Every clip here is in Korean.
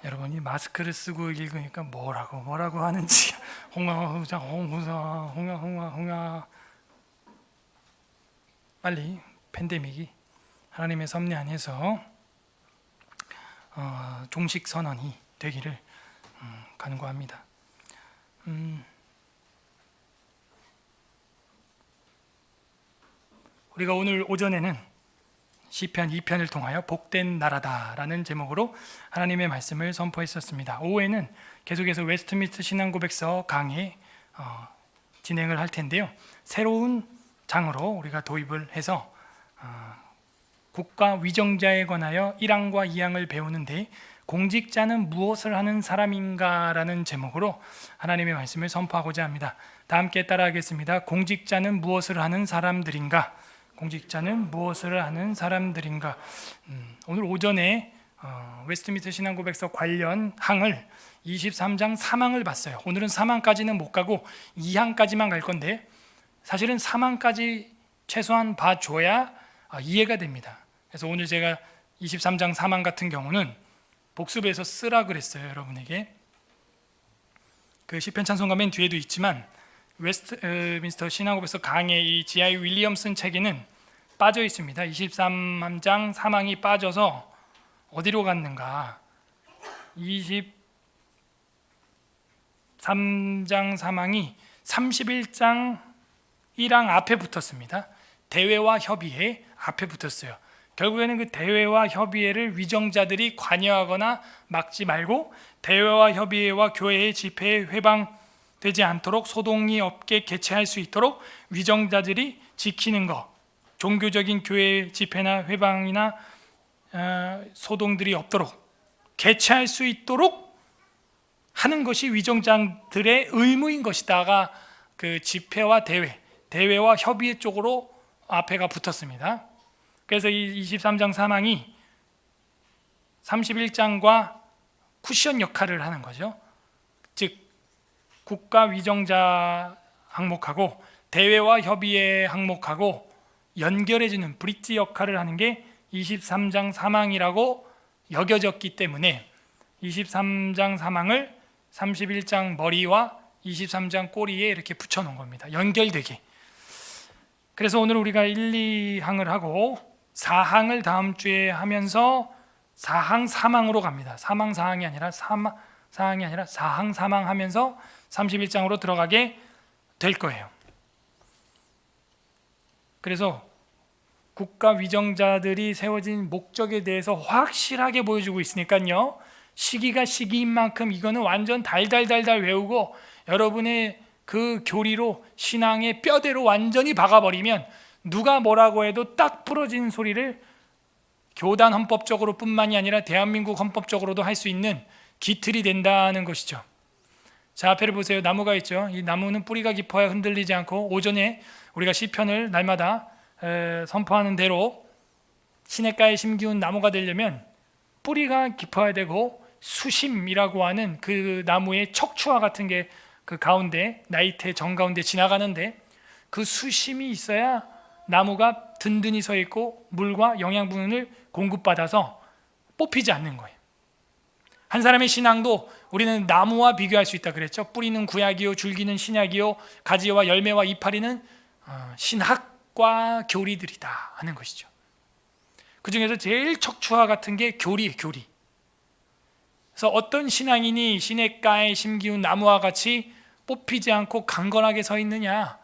여러분이 마스크를 쓰고 읽으니까 뭐라고 하는지 홍아홍자 홍후사 홍아 빨리 팬데믹이 하나님의 섭리 안에서 종식 선언이 되기를 간구합니다. 우리가 오늘 오전에는 시편 2편을 통하여 복된 나라다라는 제목으로 하나님의 말씀을 선포했었습니다. 오후에는 계속해서 웨스트민스터 신앙고백서 강의 진행을 할 텐데요. 새로운 장으로 우리가 도입을 해서 국가 위정자에 관하여 1항과 2항을 배우는데 공직자는 무엇을 하는 사람인가라는 제목으로 하나님의 말씀을 선포하고자 합니다. 다 함께 따라하겠습니다. 공직자는 무엇을 하는 사람들인가? 공직자는 무엇을 하는 사람들인가? 오늘 오전에 웨스트민스터 신앙고백서 관련 항을 23장 3항을 봤어요. 오늘은 3항까지는 못 가고 2항까지만 갈 건데 사실은 3항까지 최소한 봐줘야 이해가 됩니다. 그래서 오늘 제가 23장 3항 같은 경우는 복습해서 쓰라 그랬어요. 여러분에게 그 시편 찬송가 맨 뒤에도 있지만 웨스트민스터 신앙고백서 강의 이 G.I. 윌리엄슨 책에는 빠져 있습니다. 23장 3항이 빠져서 어디로 갔는가? 23장 3항이 31장 1항 앞에 붙었습니다. 대외와 협의회 앞에 붙었어요. 결국에는 그 대외와 협의회를 위정자들이 관여하거나 막지 말고 대외와 협의회와 교회의 집회에 회방되지 않도록 소동이 없게 개최할 수 있도록 위정자들이 지키는 것, 종교적인 교회 집회나 회방이나 소동들이 없도록 개최할 수 있도록 하는 것이 위정자들의 의무인 것이다가 그 집회와 대회와 협의회 쪽으로 앞에가 붙었습니다. 그래서 이 23장 3항이 31장과 쿠션 역할을 하는 거죠. 즉 국가 위정자 항목하고 대외와 협의회 항목하고 연결해주는 브릿지 역할을 하는 게 23장 3항이라고 여겨졌기 때문에 23장 3항을 31장 머리와 23장 꼬리에 이렇게 붙여놓은 겁니다. 연결되게. 그래서 오늘 우리가 1, 2항을 하고 4항을 다음 주에 하면서 4항 3항으로 갑니다. 3항 4항이 아니라 4항 3항 하면서 31장으로 들어가게 될 거예요. 그래서 국가 위정자들이 세워진 목적에 대해서 확실하게 보여주고 있으니까요. 시기가 시기인 만큼 이거는 완전 달달달달 외우고 여러분의 그 교리로 신앙의 뼈대로 완전히 박아버리면 누가 뭐라고 해도 딱 부러진 소리를 교단 헌법적으로 뿐만이 아니라 대한민국 헌법적으로도 할 수 있는 기틀이 된다는 것이죠. 자, 앞에를 보세요. 나무가 있죠. 이 나무는 뿌리가 깊어야 흔들리지 않고 오전에 우리가 시편을 날마다 선포하는 대로 시냇가에 심기운 나무가 되려면 뿌리가 깊어야 되고 수심이라고 하는 그 나무의 척추와 같은 게 그 가운데 나이테 정가운데 지나가는데 그 수심이 있어야 나무가 든든히 서 있고 물과 영양분을 공급받아서 뽑히지 않는 거예요. 한 사람의 신앙도 우리는 나무와 비교할 수 있다 그랬죠. 뿌리는 구약이요, 줄기는 신약이요, 가지와 열매와 이파리는 신학과 교리들이다 하는 것이죠. 그 중에서 제일 척추와 같은 게 교리예요, 교리. 그래서 어떤 신앙인이 시냇가에 심기운 나무와 같이 뽑히지 않고 강건하게 서 있느냐?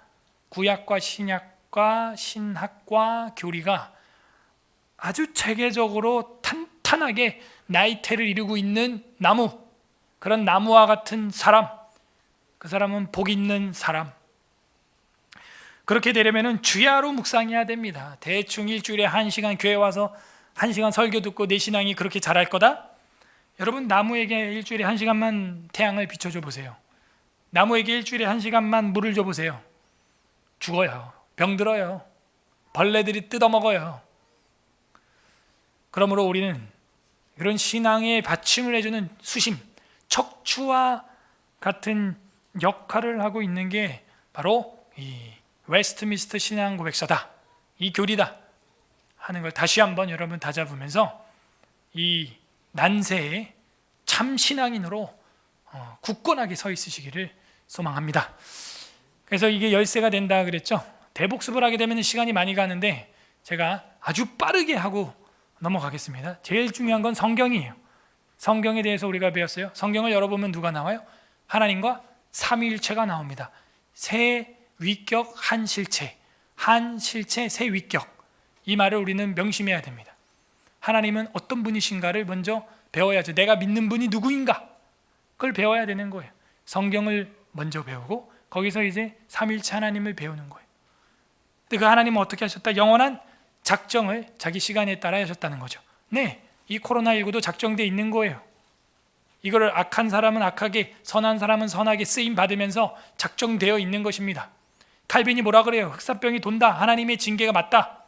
구약과 신약과 신학과 교리가 아주 체계적으로 탄탄하게 나이테를 이루고 있는 나무, 그런 나무와 같은 사람, 그 사람은 복 있는 사람. 그렇게 되려면 주야로 묵상해야 됩니다. 대충 일주일에 1시간 교회 와서 1시간 설교 듣고 내 신앙이 그렇게 자랄 거다? 여러분, 나무에게 일주일에 1시간만 태양을 비춰줘 보세요. 나무에게 일주일에 1시간만 물을 줘 보세요. 죽어요. 병들어요. 벌레들이 뜯어먹어요. 그러므로 우리는 이런 신앙에 받침을 해주는 수심, 척추와 같은 역할을 하고 있는 게 바로 이 웨스트민스터 신앙고백서다, 이 교리다 하는 걸 다시 한번 여러분 다잡으면서 이 난세에 참 신앙인으로 굳건하게 서 있으시기를 소망합니다. 그래서 이게 열쇠가 된다 그랬죠. 대복습을 하게 되면 시간이 많이 가는데 제가 아주 빠르게 하고 넘어가겠습니다. 제일 중요한 건 성경이에요. 성경에 대해서 우리가 배웠어요. 성경을 열어보면 누가 나와요? 하나님과 삼위일체가 나옵니다. 세 위격 한 실체, 한 실체 세 위격, 이 말을 우리는 명심해야 됩니다. 하나님은 어떤 분이신가를 먼저 배워야죠. 내가 믿는 분이 누구인가? 그걸 배워야 되는 거예요. 성경을 먼저 배우고 거기서 이제 삼위일체 하나님을 배우는 거예요. 근데 그 하나님은 어떻게 하셨다? 영원한 작정을 자기 시간에 따라 하셨다는 거죠. 네, 이 코로나19도 작정되어 있는 거예요. 이거를 악한 사람은 악하게, 선한 사람은 선하게 쓰임 받으면서 작정되어 있는 것입니다. 칼빈이 뭐라 그래요? 흑사병이 돈다. 하나님의 징계가 맞다.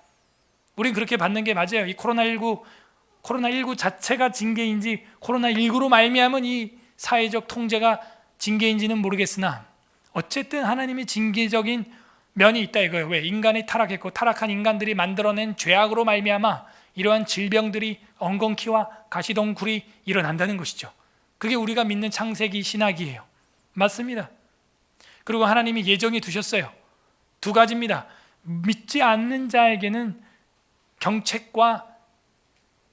우린 그렇게 받는 게 맞아요. 이 코로나19 자체가 징계인지 코로나19로 말미암은 이 사회적 통제가 징계인지는 모르겠으나 어쨌든 하나님의 징계적인 면이 있다 이거예요. 왜? 인간이 타락했고 타락한 인간들이 만들어낸 죄악으로 말미암아 이러한 질병들이 엉겅퀴와 가시덩굴이 일어난다는 것이죠. 그게 우리가 믿는 창세기 신학이에요. 맞습니다. 그리고 하나님이 예정해 두셨어요. 두 가지입니다. 믿지 않는 자에게는 경책과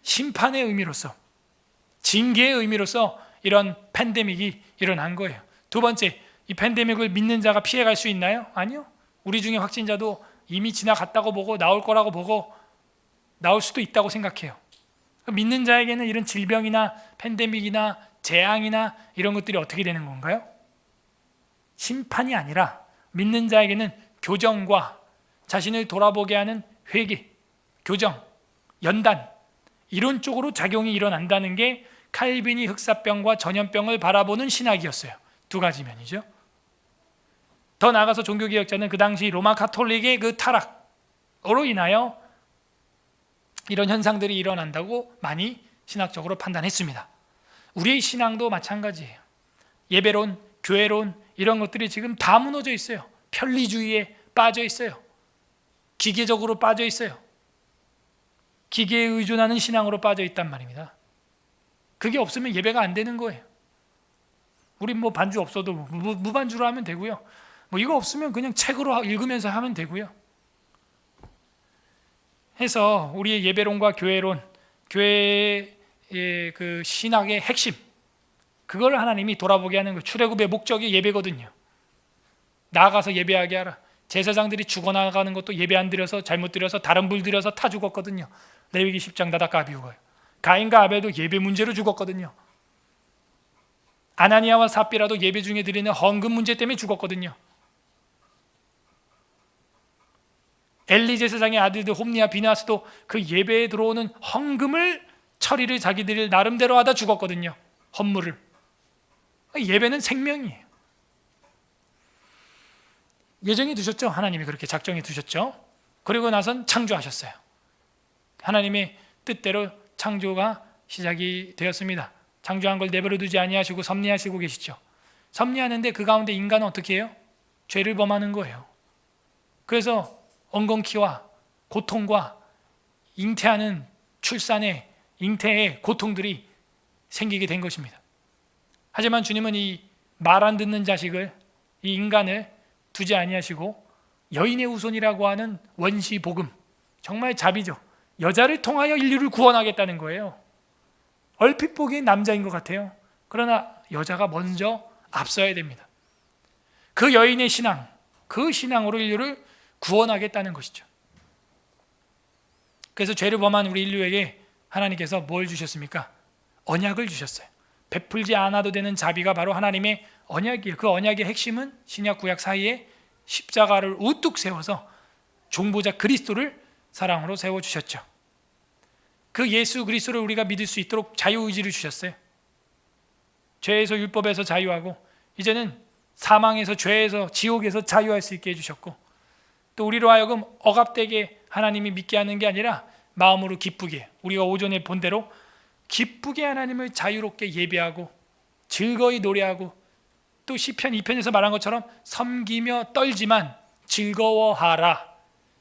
심판의 의미로서, 징계의 의미로서 이런 팬데믹이 일어난 거예요. 두 번째, 이 팬데믹을 믿는 자가 피해갈 수 있나요? 아니요. 우리 중에 확진자도 이미 지나갔다고 보고 나올 거라고 보고 나올 수도 있다고 생각해요. 믿는 자에게는 이런 질병이나 팬데믹이나 재앙이나 이런 것들이 어떻게 되는 건가요? 심판이 아니라 믿는 자에게는 교정과 자신을 돌아보게 하는 회개, 교정, 연단, 이런 쪽으로 작용이 일어난다는 게 칼빈이 흑사병과 전염병을 바라보는 신학이었어요. 두 가지 면이죠. 더 나아가서 종교개혁자는 그 당시 로마 가톨릭의 그 타락으로 인하여 이런 현상들이 일어난다고 많이 신학적으로 판단했습니다. 우리의 신앙도 마찬가지예요. 예배론, 교회론 이런 것들이 지금 다 무너져 있어요. 편리주의에 빠져 있어요. 기계적으로 빠져 있어요. 기계에 의존하는 신앙으로 빠져 있단 말입니다. 그게 없으면 예배가 안 되는 거예요. 우린 뭐 반주 없어도 무반주로 하면 되고요. 뭐 이거 없으면 그냥 책으로 읽으면서 하면 되고요. 해서 우리의 예배론과 교회론, 교회의 그 신학의 핵심, 그걸 하나님이 돌아보게 하는 거예요. 출애굽의 목적이 예배거든요. 나아가서 예배하게 하라. 제사장들이 죽어나가는 것도 예배 안 드려서, 잘못 드려서, 다른 불 드려서 다 죽었거든요. 레위기 10장 나답과 아비후가요. 가인과 아벨도 예배 문제로 죽었거든요. 아나니아와 삽비라도 예배 중에 드리는 헌금 문제 때문에 죽었거든요. 엘리 제사장의 아들들 홈리와 비나스도 그 예배에 들어오는 헌금을 처리를 자기들이 나름대로 하다 죽었거든요. 헌물을. 예배는 생명이에요. 예정해 두셨죠? 하나님이 그렇게 작정해 두셨죠? 그리고 나선 창조하셨어요. 하나님의 뜻대로 창조가 시작이 되었습니다. 창조한 걸 내버려 두지 아니하시고 섭리하시고 계시죠. 섭리하는데 그 가운데 인간은 어떻게 해요? 죄를 범하는 거예요. 그래서 엉겅퀴와 고통과 잉태하는 출산의 잉태의 고통들이 생기게 된 것입니다. 하지만 주님은 이 말 안 듣는 자식을, 이 인간을 두지 아니하시고 여인의 후손이라고 하는 원시 복음, 정말 자비죠. 여자를 통하여 인류를 구원하겠다는 거예요. 얼핏 보기엔 남자인 것 같아요. 그러나 여자가 먼저 앞서야 됩니다. 그 여인의 신앙, 그 신앙으로 인류를 구원하겠다는 것이죠. 그래서 죄를 범한 우리 인류에게 하나님께서 뭘 주셨습니까? 언약을 주셨어요. 베풀지 않아도 되는 자비가 바로 하나님의 언약이에요. 그 언약의 핵심은 신약 구약 사이에 십자가를 우뚝 세워서 중보자 그리스도를 사랑으로 세워주셨죠. 그 예수 그리스도를 우리가 믿을 수 있도록 자유의지를 주셨어요. 죄에서 율법에서 자유하고 이제는 사망에서 죄에서 지옥에서 자유할 수 있게 해주셨고, 또 우리로 하여금 억압되게 하나님이 믿게 하는 게 아니라 마음으로 기쁘게, 우리가 오전에 본 대로 기쁘게 하나님을 자유롭게 예배하고 즐거이 노래하고, 또 시편 2편에서 말한 것처럼 섬기며 떨지만 즐거워하라.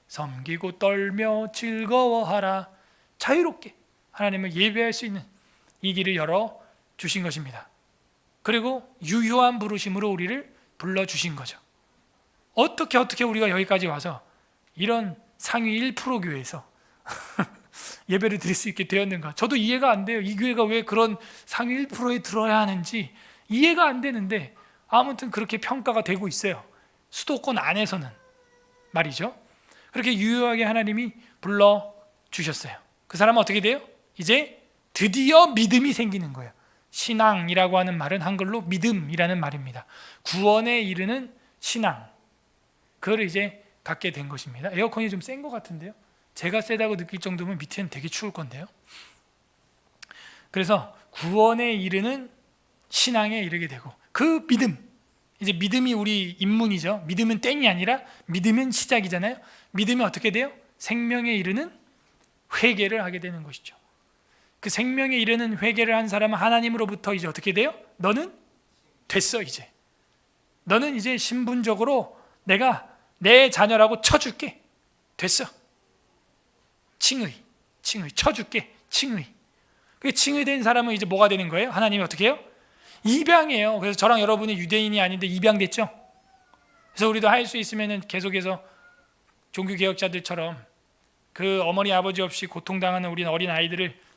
섬기고 떨며 즐거워하라. 자유롭게 하나님을 예배할 수 있는 이 길을 열어 주신 것입니다. 그리고 유효한 부르심으로 우리를 불러주신 거죠. 어떻게 우리가 여기까지 와서 이런 상위 1% 교회에서 예배를 드릴 수 있게 되었는가? 저도 이해가 안 돼요. 이 교회가 왜 그런 상위 1%에 들어야 하는지 이해가 안 되는데 아무튼 그렇게 평가가 되고 있어요. 수도권 안에서는 말이죠. 그렇게 유효하게 하나님이 불러주셨어요. 그 사람은 어떻게 돼요? 이제 드디어 믿음이 생기는 거예요. 신앙이라고 하는 말은 한글로 믿음이라는 말입니다. 구원에 이르는 신앙, 그걸 이제 갖게 된 것입니다. 에어컨이 좀 센 것 같은데요. 제가 세다고 느낄 정도면 밑에는 되게 추울 건데요. 그래서 구원에 이르는 신앙에 이르게 되고, 그 믿음, 이제 믿음이 우리 입문이죠. 믿음은 땡이 아니라 믿음은 시작이잖아요. 믿음이 어떻게 돼요? 생명에 이르는 회개를 하게 되는 것이죠. 그 생명에 이르는 회개를 한 사람은 하나님으로부터 이제 어떻게 돼요? 너는 됐어. 이제 너는 이제 신분적으로 내가 내 자녀라고 쳐줄게. 됐어. 칭의 쳐줄게. 칭의. 그 칭의된 사람은 이제 뭐가 되는 거예요? 하나님이 어떻게 해요? 입양이에요. 그래서 저랑 여러분이 유대인이 아닌데 입양됐죠. 그래서 우리도 할 수 있으면은 계속해서 종교개혁자들처럼 그 어머니 아버지 없이 고통당하는 우리 어린 아이들을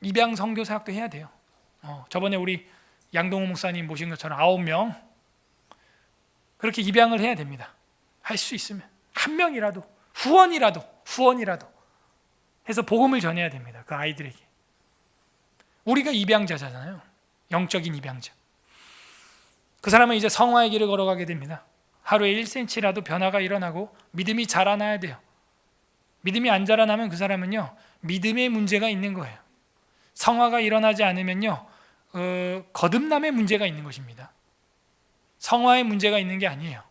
입양 선교 사역도 해야 돼요. 저번에 우리 양동호 목사님 모신 것처럼 9명 그렇게 입양을 해야 됩니다. 할 수 있으면 한 명이라도 후원이라도 해서 복음을 전해야 됩니다. 그 아이들에게. 우리가 입양자잖아요. 영적인 입양자. 그 사람은 이제 성화의 길을 걸어가게 됩니다. 하루에 1cm라도 변화가 일어나고 믿음이 자라나야 돼요. 믿음이 안 자라나면 그 사람은요, 믿음의 문제가 있는 거예요. 성화가 일어나지 않으면요, 거듭남의 문제가 있는 것입니다. 성화의 문제가 있는 게 아니에요.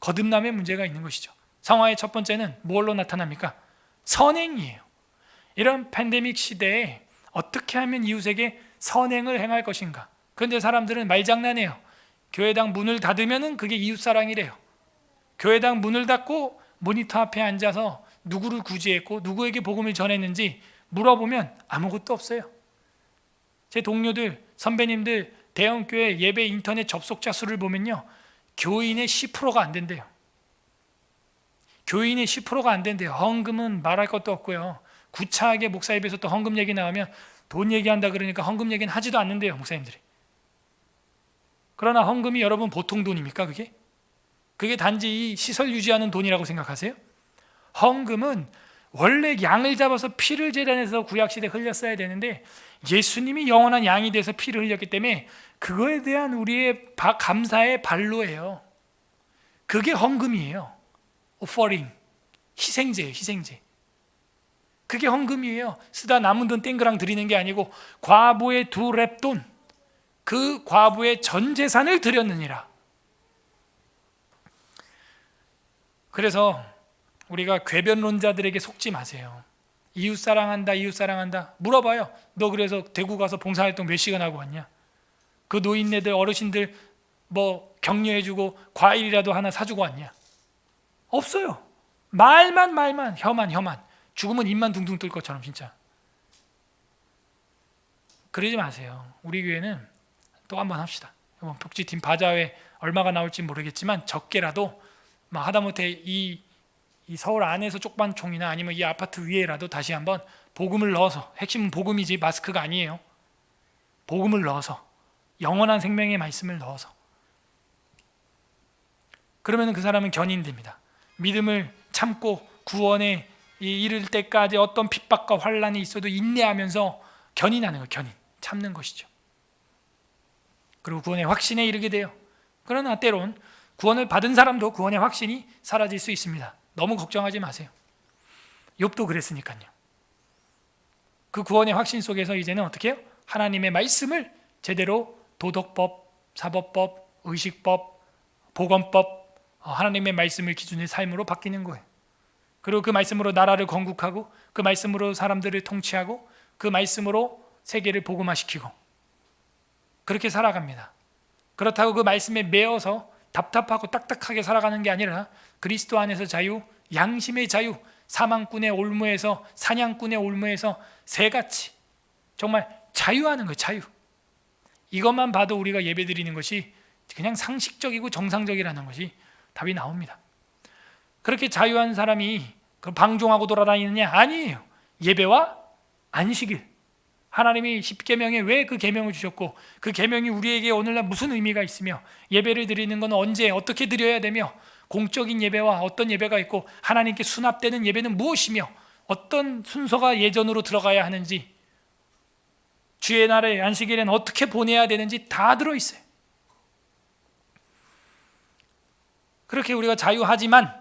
거듭남의 문제가 있는 것이죠. 성화의 첫 번째는 뭘로 나타납니까? 선행이에요. 이런 팬데믹 시대에 어떻게 하면 이웃에게 선행을 행할 것인가? 그런데 사람들은 말장난해요. 교회당 문을 닫으면 그게 이웃사랑이래요. 교회당 문을 닫고 모니터 앞에 앉아서 누구를 구제했고 누구에게 복음을 전했는지 물어보면 아무것도 없어요. 제 동료들, 선배님들 대형교회 예배 인터넷 접속자 수를 보면요, 교인의 10%가 안 된대요. 교인의 10%가 안 된대요. 헌금은 말할 것도 없고요. 구차하게 목사 입에서 또 헌금 얘기 나오면 돈 얘기한다 그러니까 헌금 얘기는 하지도 않는데요, 목사님들이. 그러나 헌금이 여러분 보통 돈입니까? 그게 단지 이 시설 유지하는 돈이라고 생각하세요? 헌금은 원래 양을 잡아서 피를 제단해서 구약시대에 흘렸어야 되는데 예수님이 영원한 양이 돼서 피를 흘렸기 때문에 그거에 대한 우리의 감사의 발로예요. 그게 헌금이에요. offering, 희생제예요. 희생제. 그게 헌금이에요. 쓰다 남은 돈 땡그랑 드리는 게 아니고 과부의 2렙돈, 그 과부의 전 재산을 드렸느니라. 그래서 우리가 궤변론자들에게 속지 마세요. 이웃 사랑한다 물어봐요. 너 그래서 대구 가서 봉사활동 몇 시간 하고 왔냐? 그 노인네들 어르신들 뭐 격려해주고 과일이라도 하나 사주고 왔냐? 없어요. 말만 혀만 죽으면 입만 둥둥 뜰 것처럼. 진짜 그러지 마세요. 우리 교회는 또 한 번 합시다. 이번 복지팀 바자회 얼마가 나올지 모르겠지만 적게라도 하다못해 이 서울 안에서 쪽반총이나 아니면 이 아파트 위에라도 다시 한번 복음을 넣어서, 핵심은 복음이지 마스크가 아니에요. 복음을 넣어서, 영원한 생명의 말씀을 넣어서, 그러면 그 사람은 견인됩니다. 믿음을 참고 구원에 이를 때까지 어떤 핍박과 환난이 있어도 인내하면서 견인하는 거예요. 견인, 참는 것이죠. 그리고 구원의 확신에 이르게 돼요. 그러나 때론 구원을 받은 사람도 구원의 확신이 사라질 수 있습니다. 너무 걱정하지 마세요. 욥도 그랬으니까요. 그 구원의 확신 속에서 이제는 어떻게 해요? 하나님의 말씀을 제대로 도덕법, 사법법, 의식법, 보건법, 하나님의 말씀을 기준의 삶으로 바뀌는 거예요. 그리고 그 말씀으로 나라를 건국하고 그 말씀으로 사람들을 통치하고 그 말씀으로 세계를 복음화시키고 그렇게 살아갑니다. 그렇다고 그 말씀에 매어서 답답하고 딱딱하게 살아가는 게 아니라 그리스도 안에서 자유, 양심의 자유, 사망꾼의 올무에서, 사냥꾼의 올무에서 새같이 정말 자유하는 거예요. 자유. 이것만 봐도 우리가 예배드리는 것이 그냥 상식적이고 정상적이라는 것이 답이 나옵니다. 그렇게 자유한 사람이 방종하고 돌아다니느냐? 아니에요. 예배와 안식일, 하나님이 십계명에 왜 그 계명을 주셨고 그 계명이 우리에게 오늘날 무슨 의미가 있으며 예배를 드리는 건 언제 어떻게 드려야 되며 공적인 예배와 어떤 예배가 있고 하나님께 수납되는 예배는 무엇이며 어떤 순서가 예전으로 들어가야 하는지, 주의 날에 안식일엔 어떻게 보내야 되는지 다 들어있어요. 그렇게 우리가 자유하지만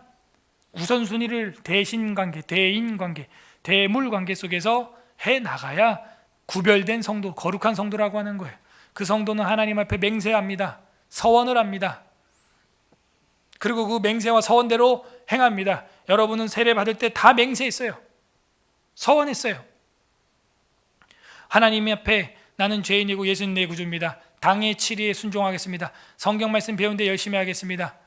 우선순위를 대신관계, 대인관계, 대물관계 속에서 해나가야 구별된 성도, 거룩한 성도라고 하는 거예요. 그 성도는 하나님 앞에 맹세합니다. 서원을 합니다. 그리고 그 맹세와 서원대로 행합니다. 여러분은 세례 받을 때 다 맹세했어요. 서원했어요. 하나님 앞에 나는 죄인이고 예수는 내 구주입니다. 당의 치리에 순종하겠습니다. 성경 말씀 배우는데 열심히 하겠습니다.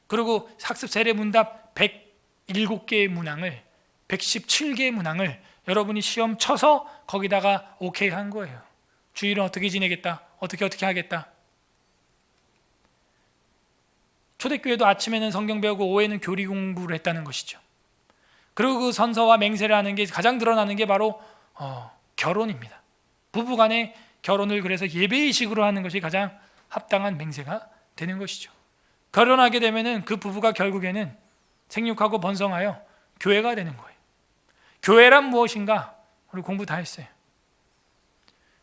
그리고 학습 세례 문답 107개의 문항을 117개의 문항을 여러분이 시험 쳐서 거기다가 오케이 한 거예요. 주일은 어떻게 지내겠다, 어떻게 하겠다. 초대교회도 아침에는 성경 배우고 오후에는 교리 공부를 했다는 것이죠. 그리고 그 선서와 맹세를 하는 게 가장 드러나는 게 바로 결혼입니다. 부부간의 결혼을 그래서 예배의식으로 하는 것이 가장 합당한 맹세가 되는 것이죠. 결혼하게 되면은 그 부부가 결국에는 생육하고 번성하여 교회가 되는 거예요. 교회란 무엇인가? 우리 공부 다 했어요.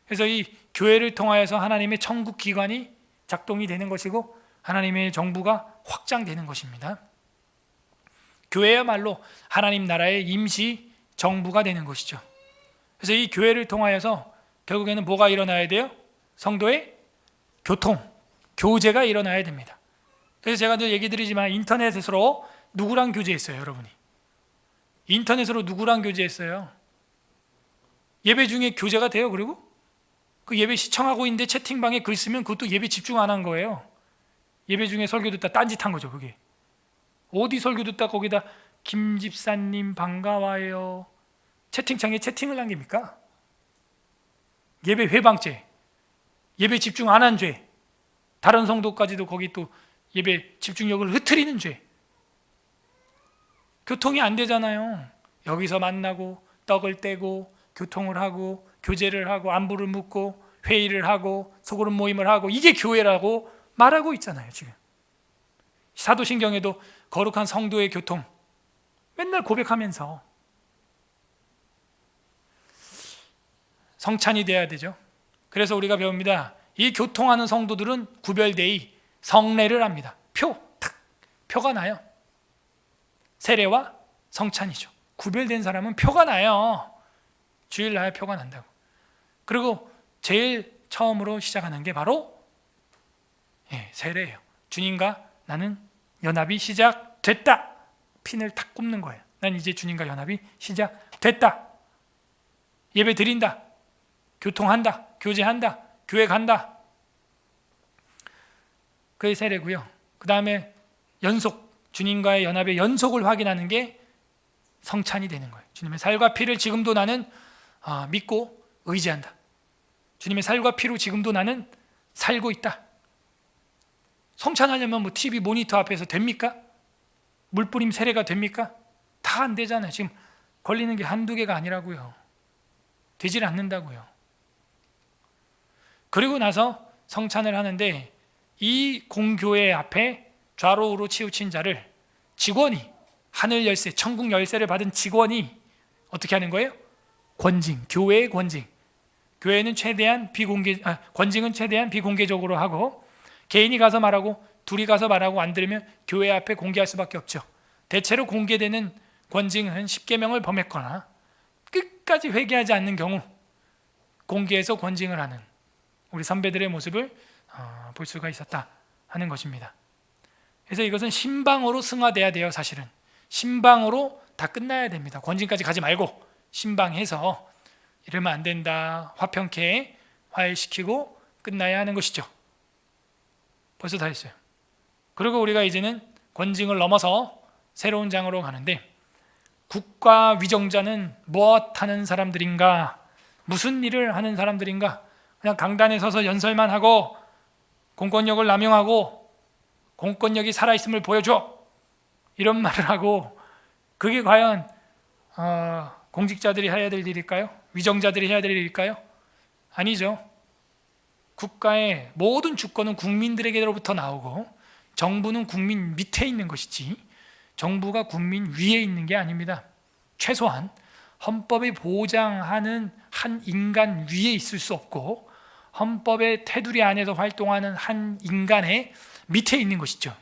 그래서 이 교회를 통하여서 하나님의 천국 기관이 작동이 되는 것이고 하나님의 정부가 확장되는 것입니다. 교회야말로 하나님 나라의 임시 정부가 되는 것이죠. 그래서 이 교회를 통하여서 결국에는 뭐가 일어나야 돼요? 성도의 교통, 교제가 일어나야 됩니다. 그래서 제가 늘 얘기 드리지만 인터넷으로 누구랑 교제했어요, 여러분이? 인터넷으로 누구랑 교제했어요? 예배 중에 교제가 돼요. 그리고 그 예배 시청하고 있는데 채팅방에 글 쓰면 그것도 예배 집중 안 한 거예요. 예배 중에 설교 듣다 딴짓한 거죠. 그게 어디 설교 듣다 거기다 김 집사님 반가워요 채팅창에 채팅을 남깁니까? 예배 회방죄, 예배 집중 안 한 죄, 다른 성도까지도 거기 또 예배 집중력을 흐트리는 죄. 교통이 안 되잖아요. 여기서 만나고 떡을 떼고 교통을 하고 교제를 하고 안부를 묻고 회의를 하고 소그룹 모임을 하고 이게 교회라고 말하고 있잖아요. 지금 사도신경에도 거룩한 성도의 교통 맨날 고백하면서 성찬이 돼야 되죠. 그래서 우리가 배웁니다. 이 교통하는 성도들은 구별되이 성례를 합니다. 표가 나요. 세례와 성찬이죠. 구별된 사람은 표가 나요. 주일날 표가 난다고. 그리고 제일 처음으로 시작하는 게 바로 세례예요. 주님과 나는 연합이 시작됐다. 핀을 탁 꼽는 거예요. 난 이제 주님과 연합이 시작됐다. 예배 드린다. 교통한다. 교제한다. 교회 간다. 그게 세례고요. 그 다음에 연속, 주님과의 연합의 연속을 확인하는 게 성찬이 되는 거예요. 주님의 살과 피를 지금도 나는 믿고 의지한다. 주님의 살과 피로 지금도 나는 살고 있다. 성찬하려면 뭐 TV 모니터 앞에서 됩니까? 물뿌림 세례가 됩니까? 다 안 되잖아요. 지금 걸리는 게 한두 개가 아니라고요. 되질 않는다고요. 그리고 나서 성찬을 하는데 이 공교회 앞에 좌로 우로 치우친 자를 직원이, 하늘 열쇠, 천국 열쇠를 받은 직원이 어떻게 하는 거예요? 권징, 교회의 권징. 교회는 최대한 권징은 최대한 비공개적으로 하고 개인이 가서 말하고 둘이 가서 말하고 안 들으면 교회 앞에 공개할 수밖에 없죠. 대체로 공개되는 권징은 십계명을 범했거나 끝까지 회개하지 않는 경우 공개해서 권징을 하는 우리 선배들의 모습을 볼 수가 있었다 하는 것입니다. 그래서 이것은 신방으로 승화돼야 돼요. 사실은 신방으로 다 끝나야 됩니다. 권징까지 가지 말고 신방해서 이러면 안 된다, 화평케 화해시키고 끝나야 하는 것이죠. 벌써 다 했어요. 그리고 우리가 이제는 권징을 넘어서 새로운 장으로 가는데, 국가 위정자는 무엇 하는 사람들인가? 무슨 일을 하는 사람들인가? 그냥 강단에 서서 연설만 하고 공권력을 남용하고 공권력이 살아있음을 보여줘, 이런 말을 하고, 그게 과연 공직자들이 해야 될 일일까요? 위정자들이 해야 될 일일까요? 아니죠. 국가의 모든 주권은 국민들에게로부터 나오고 정부는 국민 밑에 있는 것이지 정부가 국민 위에 있는 게 아닙니다. 최소한 헌법이 보장하는 한 인간 위에 있을 수 없고 헌법의 테두리 안에서 활동하는 한 인간의 밑에 있는 것이죠.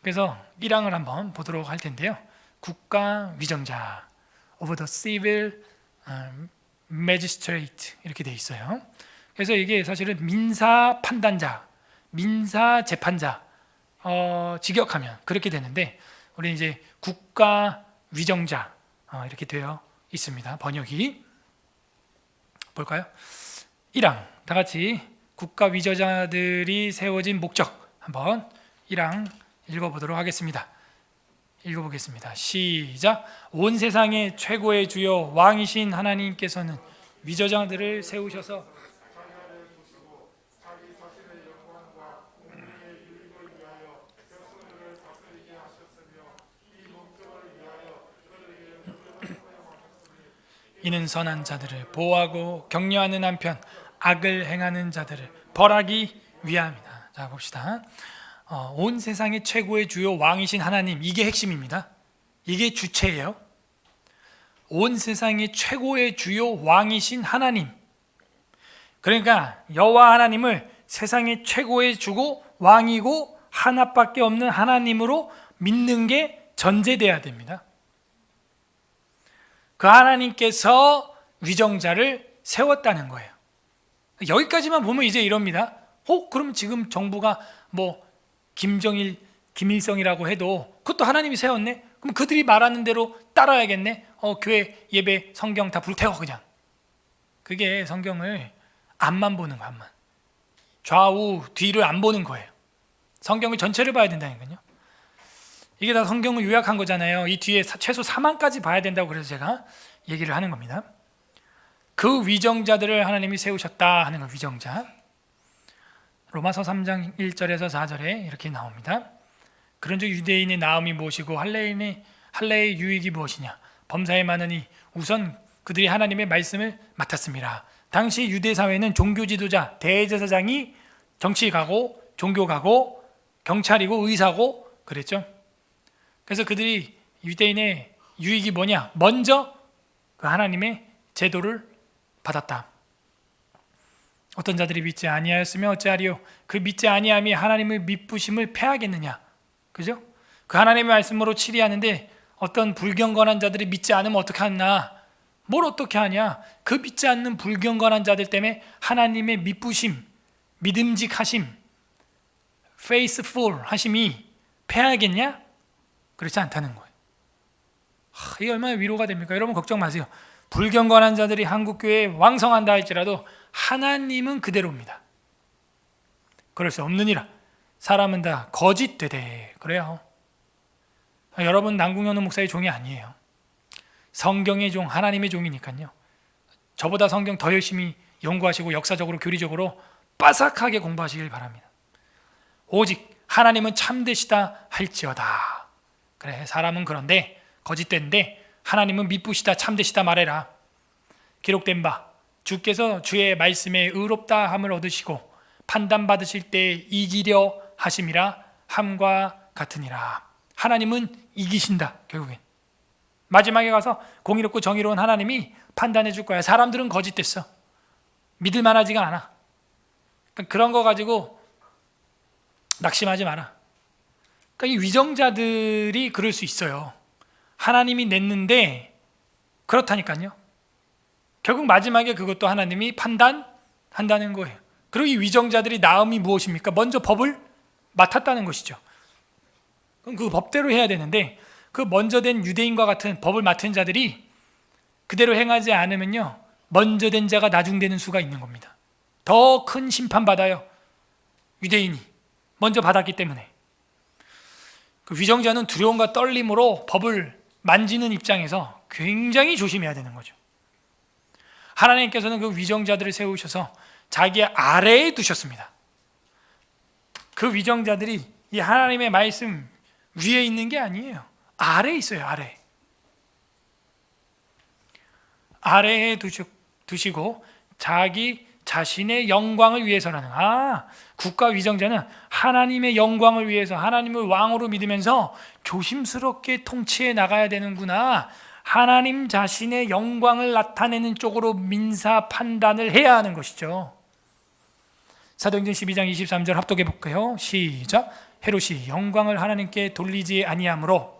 그래서 1항을 한번 보도록 할 텐데요. 국가 위정자, over the civil magistrate, 이렇게 돼 있어요. 그래서 이게 사실은 민사 판단자, 민사 재판자, 직역하면 그렇게 되는데, 우리 이제 국가 위정자 이렇게 되어 있습니다. 번역이 볼까요? 1항 다 같이 국가 위정자들이 세워진 목적, 한번 1항 읽어보도록 하겠습니다. 읽어보겠습니다. 시작. 온 세상의 최고의 주요 왕이신 하나님께서는 위저장들을 세우셔서 이는 선한 자들을 보호하고 격려하는 한편 악을 행하는 자들을 벌하기 위함이다. 자, 봅시다. 온 세상의 최고의 주요 왕이신 하나님, 이게 핵심입니다. 이게 주체예요. 온 세상의 최고의 주요 왕이신 하나님, 그러니까 여호와 하나님을 세상의 최고의 주고 왕이고 하나밖에 없는 하나님으로 믿는 게 전제돼야 됩니다. 그 하나님께서 위정자를 세웠다는 거예요. 여기까지만 보면 이제 이럽니다. 그럼 지금 정부가 뭐 김정일, 김일성이라고 해도 그것도 하나님이 세웠네? 그럼 그들이 말하는 대로 따라야겠네? 교회 예배 성경 다 불태워 그냥. 그게 성경을 앞만 보는 거, 앞만. 좌우 뒤를 안 보는 거예요. 성경을 전체를 봐야 된다니까요. 이게 다 성경을 요약한 거잖아요. 이 뒤에 최소 4만까지 봐야 된다고 그래서 제가 얘기를 하는 겁니다. 그 위정자들을 하나님이 세우셨다 하는 거, 위정자. 로마서 3장 1절에서 4절에 이렇게 나옵니다. 그런즉 유대인의 나음이 무엇이고 할례의 유익이 무엇이냐? 범사에 많으니 우선 그들이 하나님의 말씀을 맡았습니다. 당시 유대 사회는 종교 지도자, 대제사장이 정치 가고 종교 가고 경찰이고 의사고 그랬죠. 그래서 그들이 유대인의 유익이 뭐냐? 먼저 그 하나님의 제도를 받았다. 어떤 자들이 믿지 아니하였으며 어찌하리요? 그 믿지 아니함이 하나님의 미쁘심을 패하겠느냐? 그죠? 그 하나님의 말씀으로 치리하는데 어떤 불경건한 자들이 믿지 않으면 어떻게 하나? 뭘 어떻게 하냐? 그 믿지 않는 불경건한 자들 때문에 하나님의 미쁘심, 믿음직하심, faithful 하심이 패하겠냐? 그렇지 않다는 거예요. 이게 얼마나 위로가 됩니까? 여러분 걱정 마세요. 불경건한 자들이 한국교회에 왕성한다 할지라도 하나님은 그대로입니다. 그럴 수 없느니라. 사람은 다 거짓되되. 그래요. 여러분 남궁현우 목사의 종이 아니에요. 성경의 종, 하나님의 종이니까요. 저보다 성경 더 열심히 연구하시고 역사적으로 교리적으로 빠삭하게 공부하시길 바랍니다. 오직 하나님은 참되시다 할지어다. 그래, 사람은 그런데 거짓된데 하나님은 미쁘시다 참되시다 말해라. 기록된 바 주께서 주의 말씀에 의롭다 함을 얻으시고 판단받으실 때 이기려 하심이라 함과 같으니라. 하나님은 이기신다. 결국엔 마지막에 가서 공의롭고 정의로운 하나님이 판단해 줄 거야. 사람들은 거짓됐어. 믿을 만하지가 않아. 그러니까 그런 거 가지고 낙심하지 마라. 그러니까 이 위정자들이 그럴 수 있어요. 하나님이 냈는데 그렇다니까요. 결국 마지막에 그것도 하나님이 판단한다는 거예요. 그리고 이 위정자들이 나음이 무엇입니까? 먼저 법을 맡았다는 것이죠. 그럼 그 법대로 해야 되는데 그 먼저 된 유대인과 같은 법을 맡은 자들이 그대로 행하지 않으면요, 먼저 된 자가 나중되는 수가 있는 겁니다. 더 큰 심판받아요. 유대인이 먼저 받았기 때문에. 그 위정자는 두려움과 떨림으로 법을 만지는 입장에서 굉장히 조심해야 되는 거죠. 하나님께서는 그 위정자들을 세우셔서 자기 아래에 두셨습니다. 그 위정자들이 이 하나님의 말씀 위에 있는 게 아니에요. 아래에 있어요. 아래에 두시고 자기 자신의 영광을 위해서라는, 국가 위정자는 하나님의 영광을 위해서 하나님을 왕으로 믿으면서 조심스럽게 통치해 나가야 되는구나, 하나님 자신의 영광을 나타내는 쪽으로 민사 판단을 해야 하는 것이죠. 사도행전 12장 23절 합독해 볼까요? 시작. 헤롯이 영광을 하나님께 돌리지 아니하므로.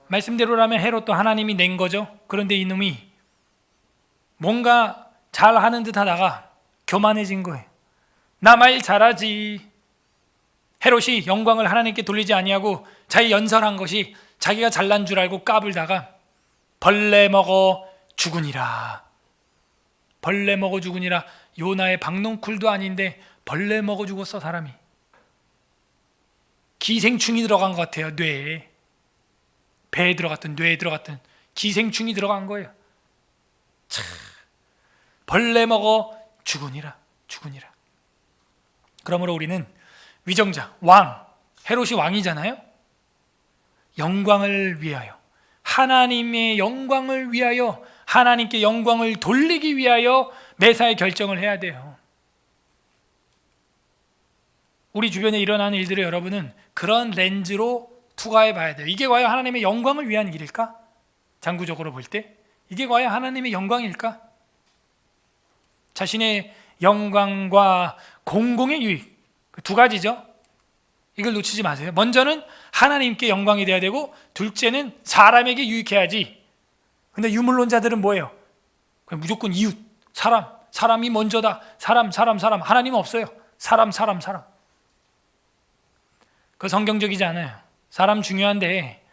말씀대로라면 헤롯도 하나님이 낸 거죠. 그런데 이놈이 뭔가 잘하는 듯 하다가 교만해진 거예요. 나 말 잘하지. 헤롯이 영광을 하나님께 돌리지 아니하고 자기 연설한 것이 자기가 잘난 줄 알고 까불다가 벌레 먹어 죽으니라. 벌레 먹어 죽으니라. 요나의 박농쿨도 아닌데 벌레 먹어 죽었어. 사람이 기생충이 들어간 것 같아요. 뇌에, 배에 들어갔든 뇌에 들어갔든 기생충이 들어간 거예요. 벌레 먹어 죽으니라. 그러므로 우리는 위정자, 왕, 헤롯이 왕이잖아요. 영광을 위하여, 하나님의 영광을 위하여, 하나님께 영광을 돌리기 위하여 매사에 결정을 해야 돼요. 우리 주변에 일어나는 일들을 여러분은 그런 렌즈로 투과해 봐야 돼요. 이게 과연 하나님의 영광을 위한 일일까? 장구적으로 볼 때 이게 과연 하나님의 영광일까? 자신의 영광과 공공의 유익, 두 가지죠. 이걸 놓치지 마세요. 먼저는 하나님께 영광이 돼야 되고, 둘째는 사람에게 유익해야지. 근데 유물론자들은 뭐예요? 그냥 무조건 이웃, 사람이 먼저다. 사람. 하나님은 없어요. 사람. 그 성경적이지 않아요. 사람 중요한데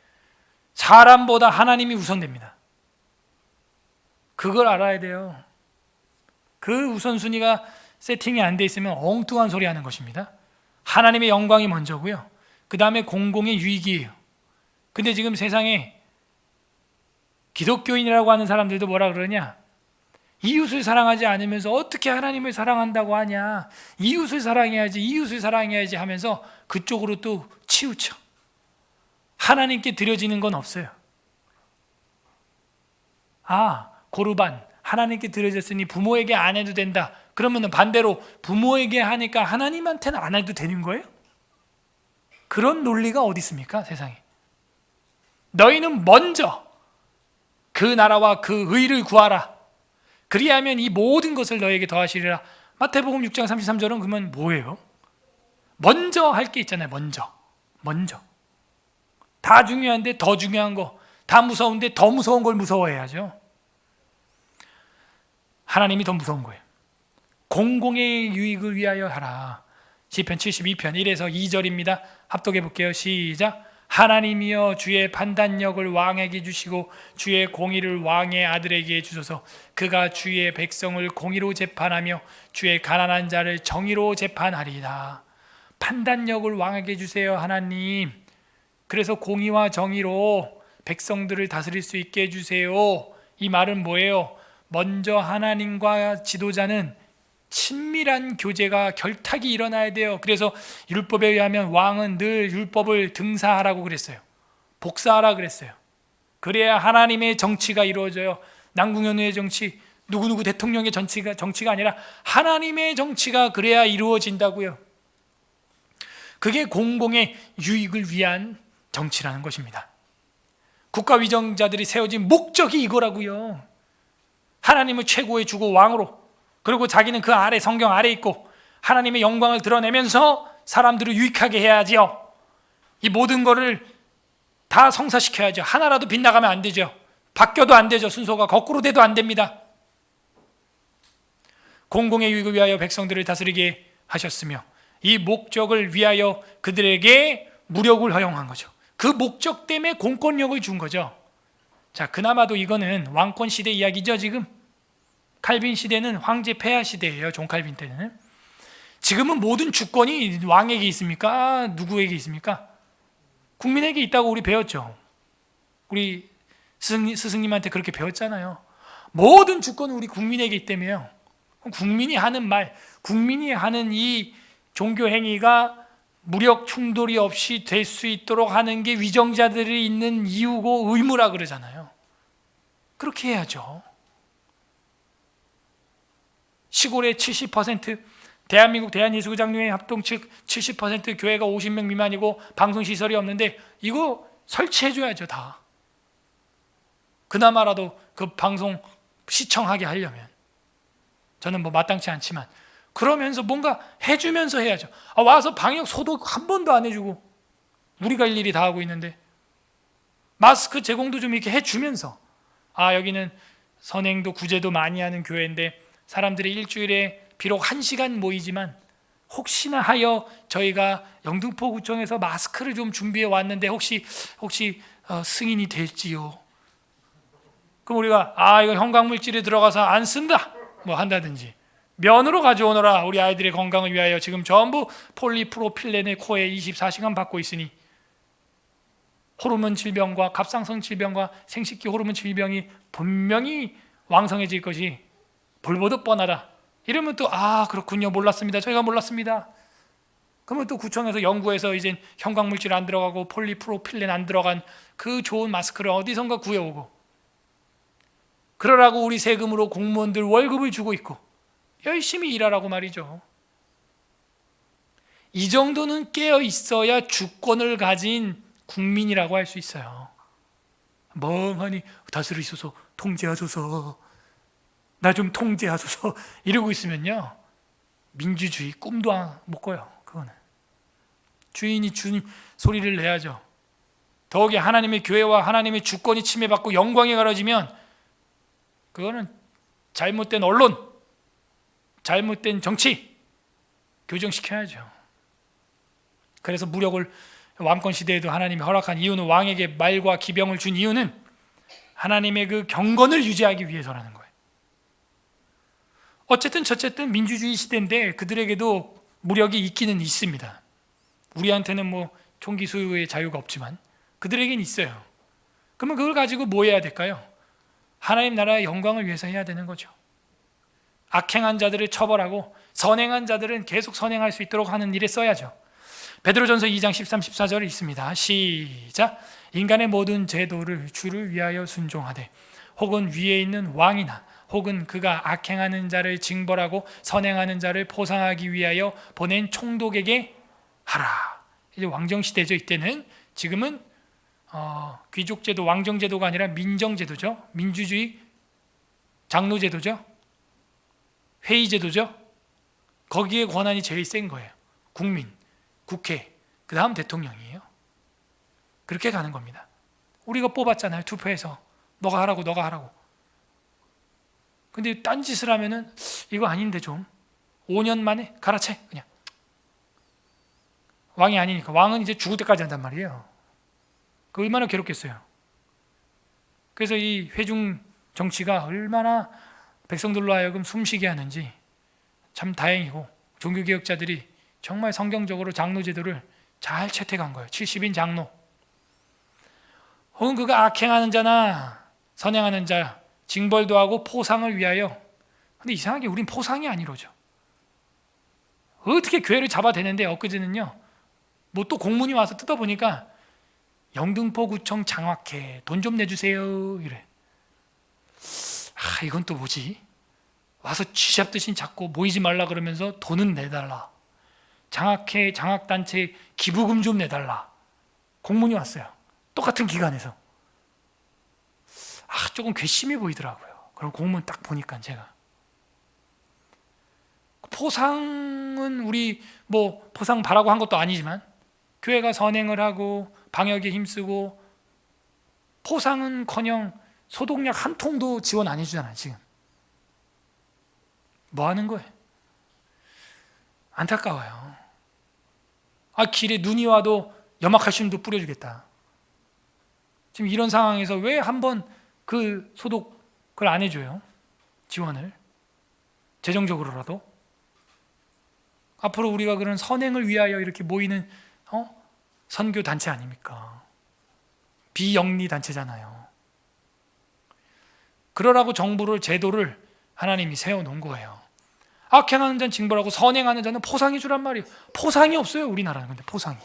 사람보다 하나님이 우선됩니다. 그걸 알아야 돼요. 그 우선순위가 세팅이 안 돼 있으면 엉뚱한 소리 하는 것입니다. 하나님의 영광이 먼저고요, 그 다음에 공공의 유익이에요. 근데 지금 세상에 기독교인이라고 하는 사람들도 뭐라 그러냐? 이웃을 사랑하지 않으면서 어떻게 하나님을 사랑한다고 하냐? 이웃을 사랑해야지 하면서 그쪽으로 또 치우쳐. 하나님께 드려지는 건 없어요. 고르반, 하나님께 드려졌으니 부모에게 안 해도 된다. 그러면 반대로 부모에게 하니까 하나님한테는 안 해도 되는 거예요? 그런 논리가 어디 있습니까, 세상에? 너희는 먼저 그 나라와 그 의를 구하라. 그리하면 이 모든 것을 너에게 더하시리라. 마태복음 6장 33절은 그러면 뭐예요? 먼저 할 게 있잖아요. 먼저. 다 중요한데 더 중요한 거, 다 무서운데 더 무서운 걸 무서워해야죠. 하나님이 더 무서운 거예요. 공공의 유익을 위하여 하라. 시편 72편 1에서 2절입니다. 합독해 볼게요. 시작. 하나님이여 주의 판단력을 왕에게 주시고 주의 공의를 왕의 아들에게 주소서. 그가 주의 백성을 공의로 재판하며 주의 가난한 자를 정의로 재판하리이다. 판단력을 왕에게 주세요, 하나님. 그래서 공의와 정의로 백성들을 다스릴 수 있게 해주세요. 이 말은 뭐예요? 먼저 하나님과 지도자는 친밀한 교제가, 결탁이 일어나야 돼요. 그래서 율법에 의하면 왕은 늘 율법을 등사하라고 그랬어요. 복사하라 그랬어요. 그래야 하나님의 정치가 이루어져요. 남궁현우의 정치, 누구누구 대통령의 정치가 아니라 하나님의 정치가 그래야 이루어진다고요. 그게 공공의 유익을 위한 정치라는 것입니다. 국가 위정자들이 세워진 목적이 이거라고요. 하나님을 최고의 주고 왕으로, 그리고 자기는 그 아래, 성경 아래 있고 하나님의 영광을 드러내면서 사람들을 유익하게 해야지요. 이 모든 거를 다 성사시켜야죠. 하나라도 빗나가면 안 되죠. 바뀌어도 안 되죠. 순서가 거꾸로 돼도 안 됩니다. 공공의 유익을 위하여 백성들을 다스리게 하셨으며 이 목적을 위하여 그들에게 무력을 허용한 거죠. 그 목적 때문에 공권력을 준 거죠. 자, 그나마도 이거는 왕권 시대 이야기죠. 지금 칼빈 시대는 황제 폐하 시대예요. 존 칼빈 때는. 지금은 모든 주권이 왕에게 있습니까? 누구에게 있습니까? 국민에게 있다고 우리 배웠죠. 우리 스승님한테 그렇게 배웠잖아요. 모든 주권은 우리 국민에게 때문에요. 국민이 하는 말, 국민이 하는 이 종교 행위가 무력 충돌이 없이 될 수 있도록 하는 게 위정자들이 있는 이유고 의무라 그러잖아요. 그렇게 해야죠. 시골의 70%, 대한민국 대한예수장로회 합동 측 70% 교회가 50명 미만이고 방송시설이 없는데 이거 설치해줘야죠. 다. 그나마라도 그 방송 시청하게 하려면. 저는 뭐 마땅치 않지만 그러면서 뭔가 해주면서 해야죠. 와서 방역 소독 한 번도 안 해주고 우리가 일일이 다 하고 있는데 마스크 제공도 좀 이렇게 해주면서 여기는 선행도 구제도 많이 하는 교회인데 사람들이 일주일에 비록 1시간 모이지만 혹시나 하여 저희가 영등포구청에서 마스크를 좀 준비해 왔는데 혹시 승인이 될지요. 그럼 우리가 이거 형광물질이 들어가서 안 쓴다 뭐 한다든지 면으로 가져오너라 우리 아이들의 건강을 위하여 지금 전부 폴리프로필렌의 코에 24시간 받고 있으니 호르몬 질병과 갑상선 질병과 생식기 호르몬 질병이 분명히 왕성해질 것이 볼보듯 뻔하다. 이러면 또 그렇군요. 몰랐습니다. 저희가 몰랐습니다. 그러면 또 구청에서 연구해서 이제 형광물질 안 들어가고 폴리프로필렌 안 들어간 그 좋은 마스크를 어디선가 구해오고 그러라고 우리 세금으로 공무원들 월급을 주고 있고 열심히 일하라고 말이죠. 이 정도는 깨어 있어야 주권을 가진 국민이라고 할 수 있어요. 멍하니 다스리소서 통제하소서 나 좀 통제하소서 이러고 있으면요 민주주의 꿈도 못 꿔요. 그거는 주인이 준 소리를 내야죠. 더욱이 하나님의 교회와 하나님의 주권이 침해받고 영광이 가려지면 그거는 잘못된 언론, 잘못된 정치 교정시켜야죠. 그래서 무력을 왕권 시대에도 하나님이 허락한 이유는 왕에게 말과 기병을 준 이유는 하나님의 그 경건을 유지하기 위해서라는 거예요. 어쨌든 민주주의 시대인데 그들에게도 무력이 있기는 있습니다. 우리한테는 뭐 총기 소유의 자유가 없지만 그들에겐 있어요. 그러면 그걸 가지고 뭐 해야 될까요? 하나님 나라의 영광을 위해서 해야 되는 거죠. 악행한 자들을 처벌하고 선행한 자들은 계속 선행할 수 있도록 하는 일에 써야죠. 베드로전서 2장 13, 14절에 있습니다. 시작. 인간의 모든 제도를 주를 위하여 순종하되 혹은 위에 있는 왕이나 혹은 그가 악행하는 자를 징벌하고 선행하는 자를 보상하기 위하여 보낸 총독에게 하라. 이제 왕정시대죠. 이때는 지금은 귀족제도, 왕정제도가 아니라 민정제도죠. 민주주의 장로제도죠. 회의제도죠. 거기에 권한이 제일 센 거예요. 국민, 국회, 그 다음 대통령이에요. 그렇게 가는 겁니다. 우리가 뽑았잖아요. 투표해서 너가 하라고. 근데 딴짓을 하면은 이거 아닌데 좀 5년 만에 갈아채 그냥. 왕이 아니니까. 왕은 이제 죽을 때까지 한단 말이에요. 그 얼마나 괴롭겠어요. 그래서 이 회중 정치가 얼마나 백성들로 하여금 숨쉬게 하는지 참 다행이고 종교개혁자들이 정말 성경적으로 장로제도를 잘 채택한 거예요. 70인 장로 혹은 그가 악행하는 자나 선행하는 자 징벌도 하고 포상을 위하여. 근데 이상하게 우린 포상이 안 이루어져. 어떻게 교회를 잡아대는데 엊그제는요 뭐 또 공문이 와서 뜯어보니까 영등포구청 장학회 돈 좀 내주세요 이래. 이건 또 뭐지? 와서 쥐잡듯이 자꾸 모이지 말라 그러면서 돈은 내달라. 장학회, 장학단체 기부금 좀 내달라. 공문이 왔어요. 똑같은 기관에서. 조금 괘씸해 보이더라고요. 그럼 공문 딱 보니까 제가 포상은 우리 뭐 포상 바라고 한 것도 아니지만 교회가 선행을 하고 방역에 힘쓰고 포상은커녕 소독약 한 통도 지원 안 해주잖아요. 지금 뭐 하는 거예요? 안타까워요. 길에 눈이 와도 염화칼슘도 뿌려주겠다. 지금 이런 상황에서 왜 한번 그 소독을 안 해줘요? 지원을 재정적으로라도. 앞으로 우리가 그런 선행을 위하여 이렇게 모이는 선교 단체 아닙니까? 비영리 단체잖아요. 그러라고 정부를 제도를 하나님이 세워놓은 거예요. 악행하는 자는 징벌하고 선행하는 자는 포상이 주란 말이에요. 포상이 없어요, 우리나라는. 근데 포상이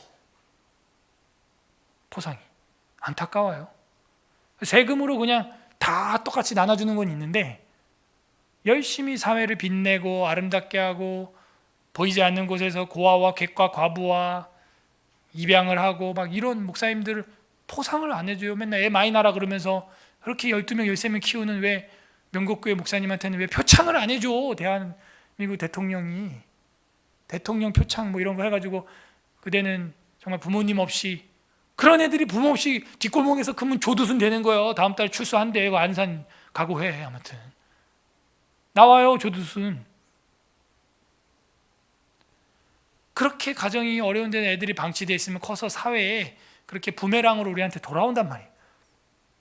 안타까워요. 세금으로 그냥 다 똑같이 나눠주는 건 있는데 열심히 사회를 빛내고 아름답게 하고 보이지 않는 곳에서 고아와 객과 과부와 입양을 하고 막 이런 목사님들 포상을 안 해줘요. 맨날 애 많이 낳으라 그러면서 그렇게 12명, 13명 키우는 왜 명곡교회 목사님한테는 왜 표창을 안 해줘? 대한민국 대통령이 대통령 표창 뭐 이런 거 해가지고 그대는 정말 부모님 없이 그런 애들이 부모 없이 뒷골목에서 크면 조두순 되는 거예요. 다음 달 출소한대. 안산 각오해. 아무튼 나와요, 조두순. 그렇게 가정이 어려운 데 애들이 방치되어 있으면 커서 사회에 그렇게 부메랑으로 우리한테 돌아온단 말이에요.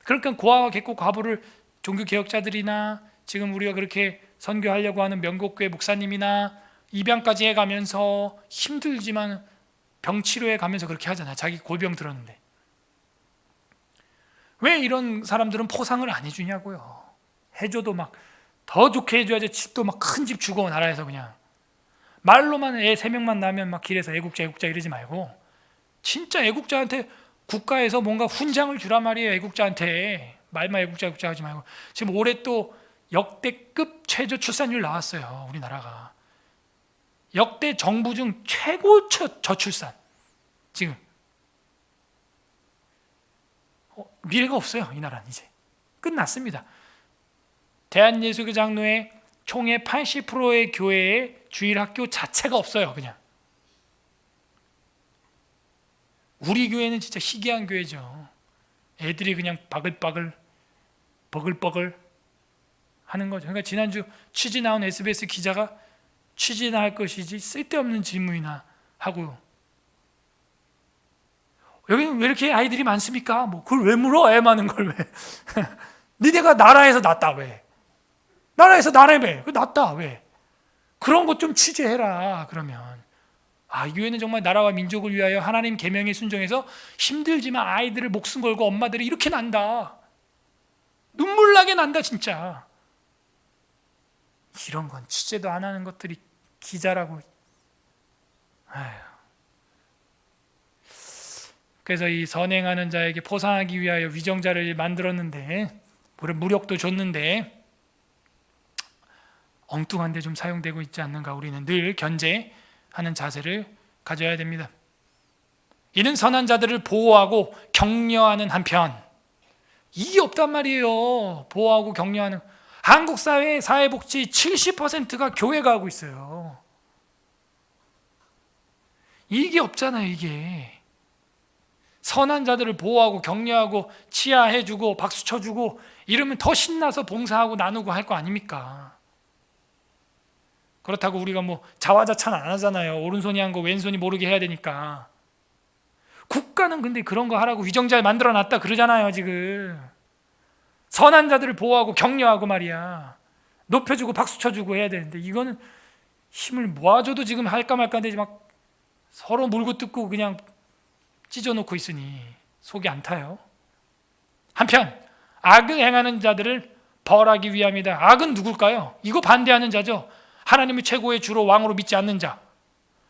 그러니까 고아와 객과 과부를 종교개혁자들이나 지금 우리가 그렇게 선교하려고 하는 명곡교회 목사님이나 입양까지 해가면서 힘들지만 병치료해 가면서 그렇게 하잖아요. 자기 골병 들었는데. 왜 이런 사람들은 포상을 안 해주냐고요. 해줘도 막 더 좋게 해줘야지. 집도 막 큰 집 주고 나라에서 그냥 말로만 애 3명만 낳으면 막 길에서 애국자 이러지 말고 진짜 애국자한테 국가에서 뭔가 훈장을 주란 말이에요. 애국자한테 말만 애국자 하지 말고. 지금 올해 또 역대급 최저 출산율 나왔어요. 우리나라가 역대 정부 중 최고 저출산. 지금 미래가 없어요. 이 나라는 이제 끝났습니다. 대한예수교 장로회 총회 80%의 교회에 주일학교 자체가 없어요. 그냥 우리 교회는 진짜 희귀한 교회죠. 애들이 그냥 바글바글 버글버글 하는 거죠. 그러니까 지난주 취재 나온 SBS 기자가 취재나 할 것이지 쓸데없는 질문이나 하고 여기는 왜 이렇게 아이들이 많습니까? 뭐 그걸 왜 물어? 애 많은 걸 왜? 니네가 나라에서 낳았다 왜? 나라에서 나라며 낳았다 왜? 그런 것 좀 취재해라. 그러면 이 교회는 정말 나라와 민족을 위하여 하나님 계명에 순종해서 힘들지만 아이들을 목숨 걸고 엄마들이 이렇게 난다. 눈물 나게 난다 진짜. 이런 건 취재도 안 하는 것들이 기자라고. 그래서 이 선행하는 자에게 포상하기 위하여 위정자를 만들었는데 무력도 줬는데 엉뚱한 데 좀 사용되고 있지 않는가. 우리는 늘 견제하는 자세를 가져야 됩니다. 이는 선한 자들을 보호하고 격려하는 한편 이게 없단 말이에요. 보호하고 격려하는. 한국 사회의 사회복지 70%가 교회가 하고 있어요. 이게 없잖아요. 이게 선한 자들을 보호하고 격려하고 치하해주고 박수 쳐주고 이러면 더 신나서 봉사하고 나누고 할 거 아닙니까? 그렇다고 우리가 뭐 자화자찬 안 하잖아요. 오른손이 한 거 왼손이 모르게 해야 되니까. 국가는 근데 그런 거 하라고 위정자 만들어놨다 그러잖아요. 지금 선한 자들을 보호하고 격려하고 말이야 높여주고 박수 쳐주고 해야 되는데 이거는 힘을 모아줘도 지금 할까 말까 하는데 막 서로 물고 뜯고 그냥 찢어놓고 있으니 속이 안 타요. 한편 악을 행하는 자들을 벌하기 위함이다. 악은 누굴까요? 이거 반대하는 자죠. 하나님을 최고의 주로 왕으로 믿지 않는 자,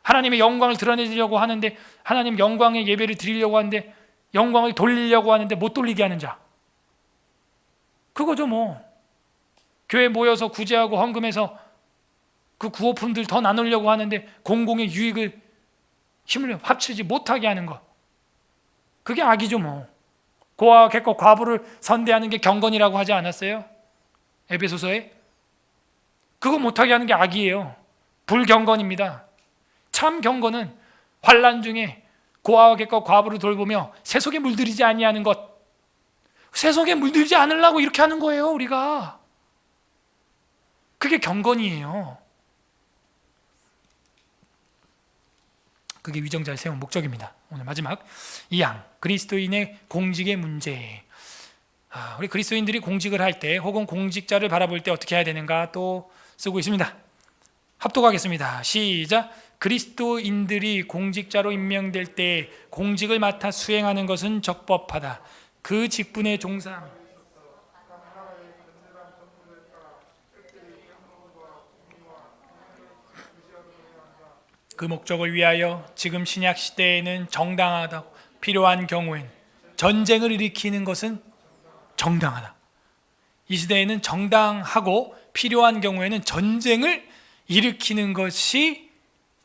하나님의 영광을 드러내려고 하는데 하나님 영광의 예배를 드리려고 하는데 영광을 돌리려고 하는데 못 돌리게 하는 자, 그거죠. 뭐 교회 모여서 구제하고 헌금해서 그 구호품들 더 나누려고 하는데 공공의 유익을 힘을 합치지 못하게 하는 것, 그게 악이죠. 뭐 고아와 객과 과부를 선대하는 게 경건이라고 하지 않았어요? 에베소서에. 그거 못하게 하는 게 악이에요. 불경건입니다. 참 경건은 환난 중에 고아와 객과 과부를 돌보며 세속에 물들이지 아니하는 것. 세속에 물들지 않으려고 이렇게 하는 거예요. 우리가. 그게 경건이에요. 그게 위정자를 세운 목적입니다. 오늘 마지막 2항 그리스도인의 공직의 문제. 우리 그리스도인들이 공직을 할 때 혹은 공직자를 바라볼 때 어떻게 해야 되는가 또 쓰고 있습니다. 합독하겠습니다. 시작. 그리스도인들이 공직자로 임명될 때 공직을 맡아 수행하는 것은 적법하다. 그 직분에 종사함. 그 목적을 위하여 지금 신약 시대에는 정당하다고, 필요한 경우엔 전쟁을 일으키는 것은 정당하다. 이 시대에는 정당하고 필요한 경우에는 전쟁을 일으키는 것이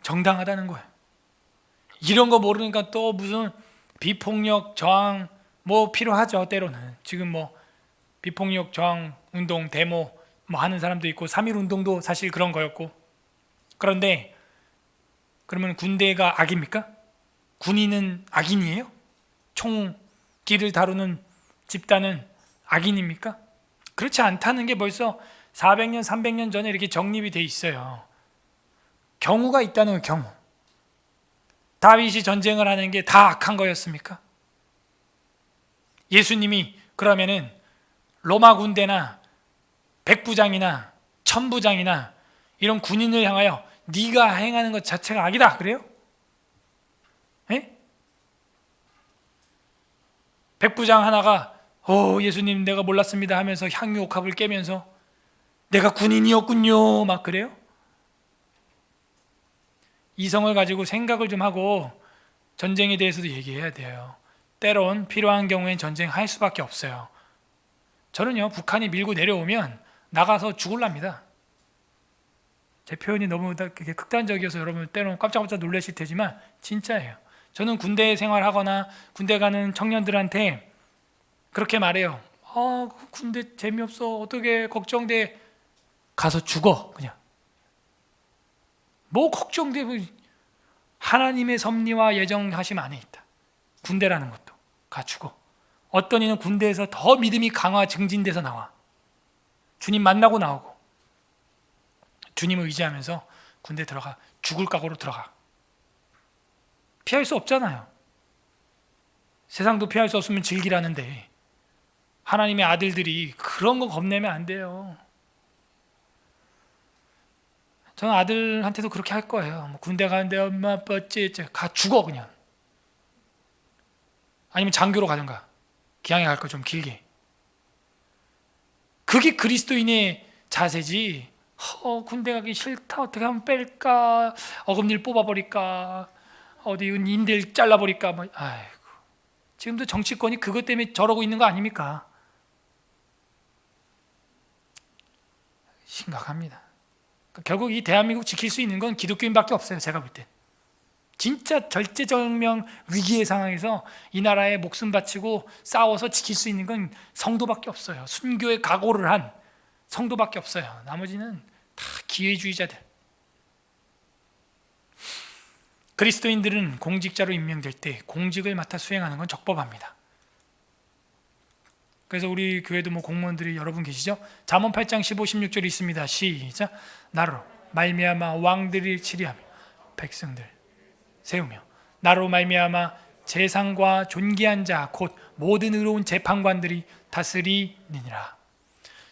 정당하다는 거예요. 이런 거 모르니까 또 무슨 비폭력 저항 뭐 필요하죠. 때로는 지금 뭐 비폭력 저항 운동 데모 뭐 하는 사람도 있고 3.1 운동도 사실 그런 거였고. 그런데 그러면 군대가 악입니까? 군인은 악인이에요? 총기를 다루는 집단은 악인입니까? 그렇지 않다는 게 벌써 400년 300년 전에 이렇게 정립이 돼 있어요. 경우가 있다는 거예요. 경우. 다윗이 전쟁을 하는 게 다 악한 거였습니까? 예수님이 그러면은 로마 군대나 백부장이나 천부장이나 이런 군인을 향하여 네가 행하는 것 자체가 악이다 그래요? 에? 백부장 하나가 예수님 내가 몰랐습니다 하면서 향유옥합을 깨면서 내가 군인이었군요 막 그래요? 이성을 가지고 생각을 좀 하고 전쟁에 대해서도 얘기해야 돼요. 때론 필요한 경우엔 전쟁할 수밖에 없어요. 저는요 북한이 밀고 내려오면 나가서 죽을랍니다. 제 표현이 너무 극단적이어서 여러분 때론 깜짝깜짝 놀라실 테지만 진짜예요. 저는 군대 생활하거나 군대 가는 청년들한테 그렇게 말해요. 군대 재미없어 어떻게 걱정돼. 가서 죽어 그냥. 뭐 걱정돼. 하나님의 섭리와 예정하심 안에 있다. 군대라는 것도 가 죽어. 어떤 이는 군대에서 더 믿음이 강화 증진돼서 나와. 주님 만나고 나오고 주님을 의지하면서 군대 들어가. 죽을 각오로 들어가. 피할 수 없잖아요. 세상도 피할 수 없으면 즐기라는데 하나님의 아들들이 그런 거 겁내면 안 돼요. 저는 아들한테도 그렇게 할 거예요. 군대 가는데 엄마 아빠 어찌 가 죽어 그냥. 아니면 장교로 가든가 기왕에 갈 거 좀 길게. 그게 그리스도인의 자세지. 군대 가기 싫다 어떻게 하면 뺄까, 어금니를 뽑아버릴까, 어디 인대를 잘라버릴까. 아이고, 지금도 정치권이 그것 때문에 저러고 있는 거 아닙니까? 심각합니다. 결국 이 대한민국 지킬 수 있는 건 기독교인밖에 없어요. 제가 볼 때 진짜 절제절명 위기의 상황에서 이 나라에 목숨 바치고 싸워서 지킬 수 있는 건 성도밖에 없어요. 순교의 각오를 한 성도밖에 없어요. 나머지는 다 기회주의자들. 그리스도인들은 공직자로 임명될 때 공직을 맡아 수행하는 건 적법합니다. 그래서 우리 교회도 공무원들이 여러분 계시죠? 잠언 8장 15, 16절이 있습니다. 시작. 나로 말미암아 왕들이 치리하며 백성들 세우며 나로 말미암아 재상과 존귀한 자 곧 모든 의로운 재판관들이 다스리니라.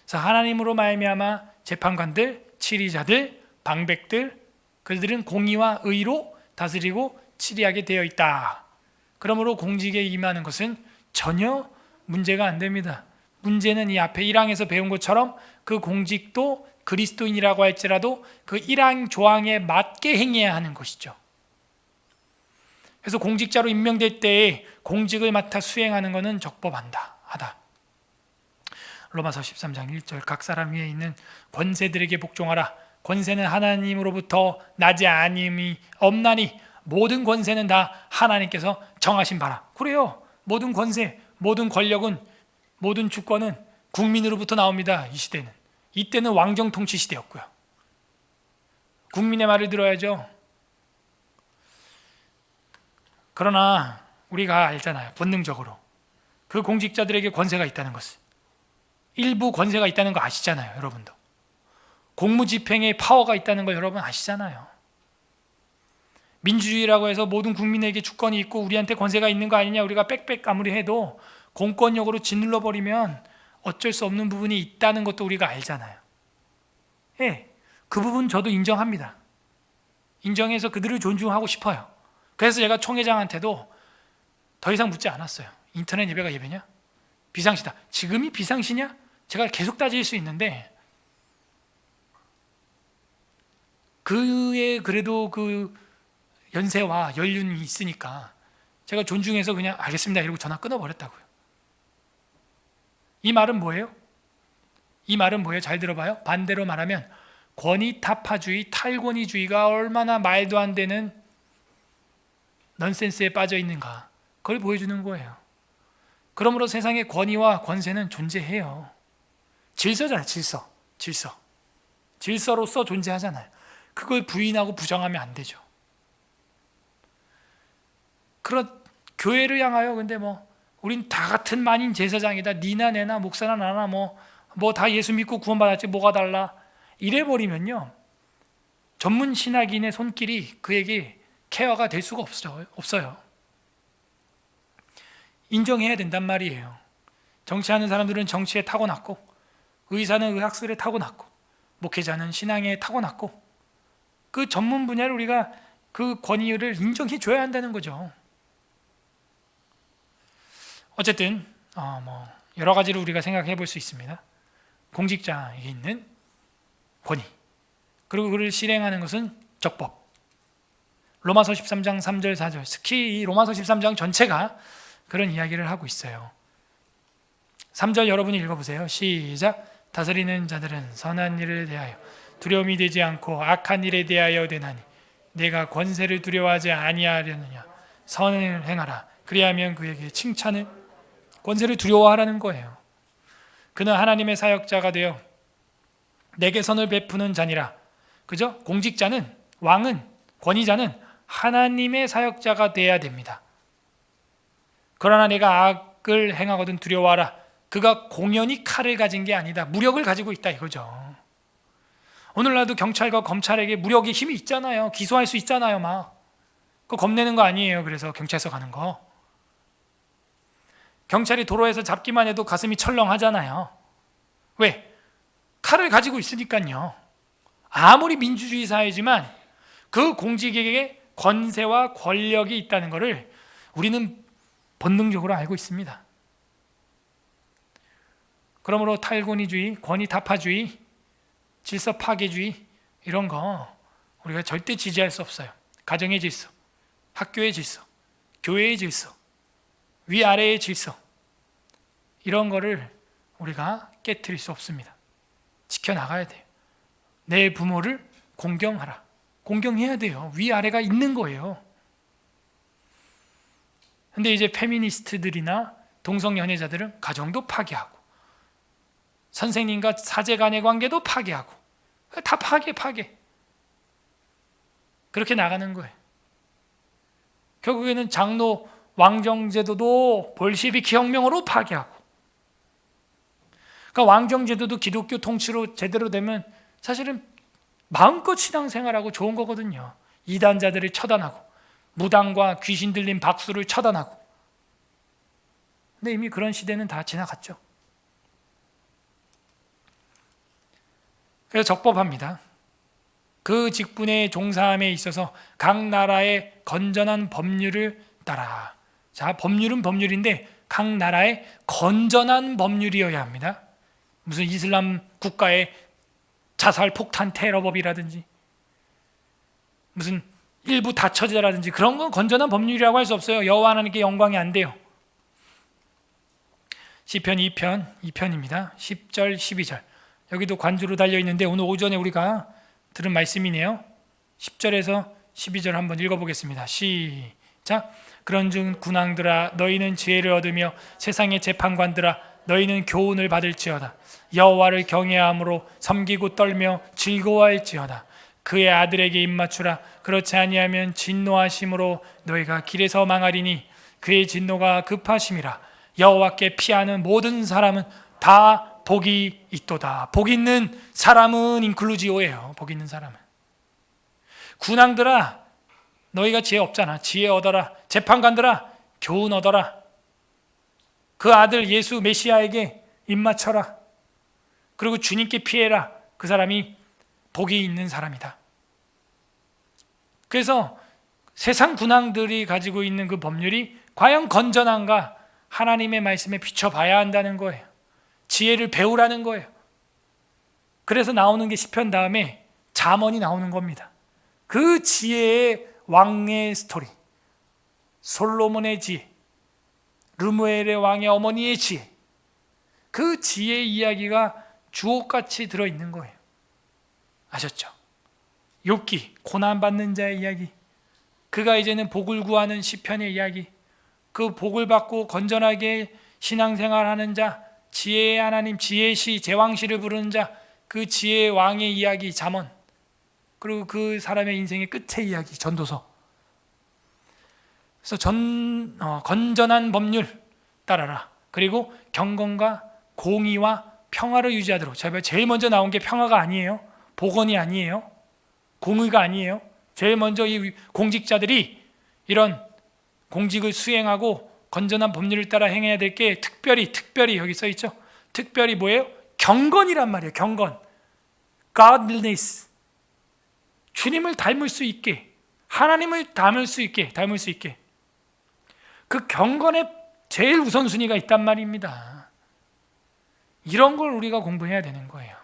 그래서 하나님으로 말미암아 재판관들, 치리자들, 방백들, 그들은 공의와 의로 다스리고 치리하게 되어 있다. 그러므로 공직에 임하는 것은 전혀 문제가 안 됩니다. 문제는 이 앞에 1항에서 배운 것처럼 그 공직도 그리스도인이라고 할지라도 그 1항 조항에 맞게 행해야 하는 것이죠. 그래서 공직자로 임명될 때에 공직을 맡아 수행하는 것은 적법하다. 로마서 13장 1절 각 사람 위에 있는 권세들에게 복종하라. 권세는 하나님으로부터 나지 아님이 없나니 모든 권세는 다 하나님께서 정하신 바라. 그래요. 모든 권세, 모든 권력은, 모든 주권은 국민으로부터 나옵니다. 이 시대는. 이때는 왕정 통치 시대였고요. 국민의 말을 들어야죠. 그러나 우리가 알잖아요. 본능적으로 그 공직자들에게 권세가 있다는 것을, 일부 권세가 있다는 거 아시잖아요. 여러분도 공무집행에 파워가 있다는 거 여러분 아시잖아요. 민주주의라고 해서 모든 국민에게 주권이 있고 우리한테 권세가 있는 거 아니냐, 우리가 빽빽 아무리 해도 공권력으로 짓눌러 버리면 어쩔 수 없는 부분이 있다는 것도 우리가 알잖아요. 예, 그 부분 저도 인정합니다. 인정해서 그들을 존중하고 싶어요. 그래서 제가 총회장한테도 더 이상 묻지 않았어요. 인터넷 예배가 예배냐? 비상시다. 지금이 비상시냐? 제가 계속 따질 수 있는데 그의 그래도 그 연세와 연륜이 있으니까 제가 존중해서 그냥 알겠습니다 이러고 전화 끊어버렸다고요. 이 말은 뭐예요? 이 말은 뭐예요? 잘 들어봐요. 반대로 말하면 권위타파주의, 탈권위주의가 얼마나 말도 안 되는 넌센스에 빠져 있는가, 그걸 보여주는 거예요. 그러므로 세상의 권위와 권세는 존재해요. 질서잖아요. 질서로서 존재하잖아요. 그걸 부인하고 부정하면 안 되죠. 그런 교회를 향하여 근데 우린 다 같은 만인 제사장이다, 니나 내나 목사나 나나 뭐 다 예수 믿고 구원받았지 뭐가 달라, 이래 버리면요 전문 신학인의 손길이 그에게 케어가 될 수가 없어요. 인정해야 된단 말이에요. 정치하는 사람들은 정치에 타고났고, 의사는 의학술에 타고났고, 목회자는 신앙에 타고났고, 그 전문 분야를 우리가 그 권위를 인정해 줘야 한다는 거죠. 어쨌든 여러 가지로 우리가 생각해 볼 수 있습니다. 공직자에 있는 권위, 그리고 그를 실행하는 것은 적법. 로마서 13장 3절 4절, 특히 이 로마서 13장 전체가 그런 이야기를 하고 있어요. 3절 여러분이 읽어보세요. 시작. 다스리는 자들은 선한 일에 대하여 두려움이 되지 않고 악한 일에 대하여 되나니 내가 권세를 두려워하지 아니하려느냐. 선을 행하라. 그리하면 그에게 칭찬을, 권세를 두려워하라는 거예요. 그는 하나님의 사역자가 되어 내게 선을 베푸는 자니라. 그죠? 공직자는, 왕은, 권위자는 하나님의 사역자가 돼야 됩니다. 그러나 내가 악을 행하거든 두려워하라. 그가 공연히 칼을 가진 게 아니다, 무력을 가지고 있다 이거죠. 오늘날도 경찰과 검찰에게 무력의 힘이 있잖아요. 기소할 수 있잖아요. 그거 겁내는 거 아니에요. 그래서 경찰서 가는 거. 경찰이 도로에서 잡기만 해도 가슴이 철렁하잖아요. 왜? 칼을 가지고 있으니까요. 아무리 민주주의 사회지만 그 공직에게 권세와 권력이 있다는 것을 우리는 본능적으로 알고 있습니다. 그러므로 탈권위주의, 권위타파주의, 질서 파괴주의 이런 거 우리가 절대 지지할 수 없어요. 가정의 질서, 학교의 질서, 교회의 질서, 위아래의 질서, 이런 거를 우리가 깨트릴 수 없습니다. 지켜나가야 돼요. 내 부모를 공경하라. 공경해야 돼요. 위아래가 있는 거예요. 근데 이제 페미니스트들이나 동성연애자들은 가정도 파괴하고, 선생님과 사제 간의 관계도 파괴하고, 다 파괴. 그렇게 나가는 거예요. 결국에는 장로 왕정제도도 볼시비키 혁명으로 파괴하고, 그러니까 왕정제도도 기독교 통치로 제대로 되면 사실은 마음껏 신앙생활하고 좋은 거거든요. 이단자들을 처단하고, 무당과 귀신 들린 박수를 처단하고. 근데 이미 그런 시대는 다 지나갔죠. 그래서 적법합니다. 그 직분의 종사함에 있어서 각 나라의 건전한 법률을 따라. 자, 법률은 법률인데 각 나라의 건전한 법률이어야 합니다. 무슨 이슬람 국가의 자살 폭탄 테러법이라든지 무슨 일부 다처제라든지 그런 건 건전한 법률이라고 할 수 없어요. 여호와 하나님께 영광이 안 돼요. 시편 2편입니다. 10절 12절. 여기도 관주로 달려있는데 오늘 오전에 우리가 들은 말씀이네요. 10절에서 12절 한번 읽어보겠습니다. 시작. 그런즉 군왕들아 너희는 지혜를 얻으며 세상의 재판관들아 너희는 교훈을 받을지어다. 여호와를 경외함으로 섬기고 떨며 즐거워할지어다. 그의 아들에게 입맞추라. 그렇지 아니하면 진노하심으로 너희가 길에서 망하리니 그의 진노가 급하심이라. 여호와께 피하는 모든 사람은 다 복이 있도다. 복 있는 사람은 인클루지오예요. 복 있는 사람은. 군왕들아 너희가 지혜 없잖아. 지혜 얻어라. 재판관들아 교훈 얻어라. 그 아들 예수 메시아에게 입맞춰라. 그리고 주님께 피해라. 그 사람이 복이 있는 사람이다. 그래서 세상 군왕들이 가지고 있는 그 법률이 과연 건전한가 하나님의 말씀에 비춰봐야 한다는 거예요. 지혜를 배우라는 거예요. 그래서 나오는 게 시편 다음에 잠언이 나오는 겁니다. 그 지혜의 왕의 스토리, 솔로몬의 지혜, 르무엘의 왕의 어머니의 지혜, 그 지혜 이야기가 주옥같이 들어있는 거예요. 아셨죠? 욥기, 고난받는 자의 이야기, 그가 이제는 복을 구하는 시편의 이야기, 그 복을 받고 건전하게 신앙생활하는 자, 지혜의 하나님, 지혜시, 제왕시를 부르는 자, 그 지혜의 왕의 이야기, 잠언, 그리고 그 사람의 인생의 끝의 이야기, 전도서. 그래서 건전한 법률 따라라. 그리고 경건과 공의와 평화를 유지하도록. 제일 먼저 나온 게 평화가 아니에요. 복원이 아니에요. 공의가 아니에요. 제일 먼저 이 공직자들이 이런 공직을 수행하고 건전한 법률을 따라 행해야 될 게 특별히 여기 써 있죠. 특별히 뭐예요? 경건이란 말이에요. 경건. godliness. 주님을 닮을 수 있게, 하나님을 닮을 수 있게. 그 경건에 제일 우선순위가 있단 말입니다. 이런 걸 우리가 공부해야 되는 거예요.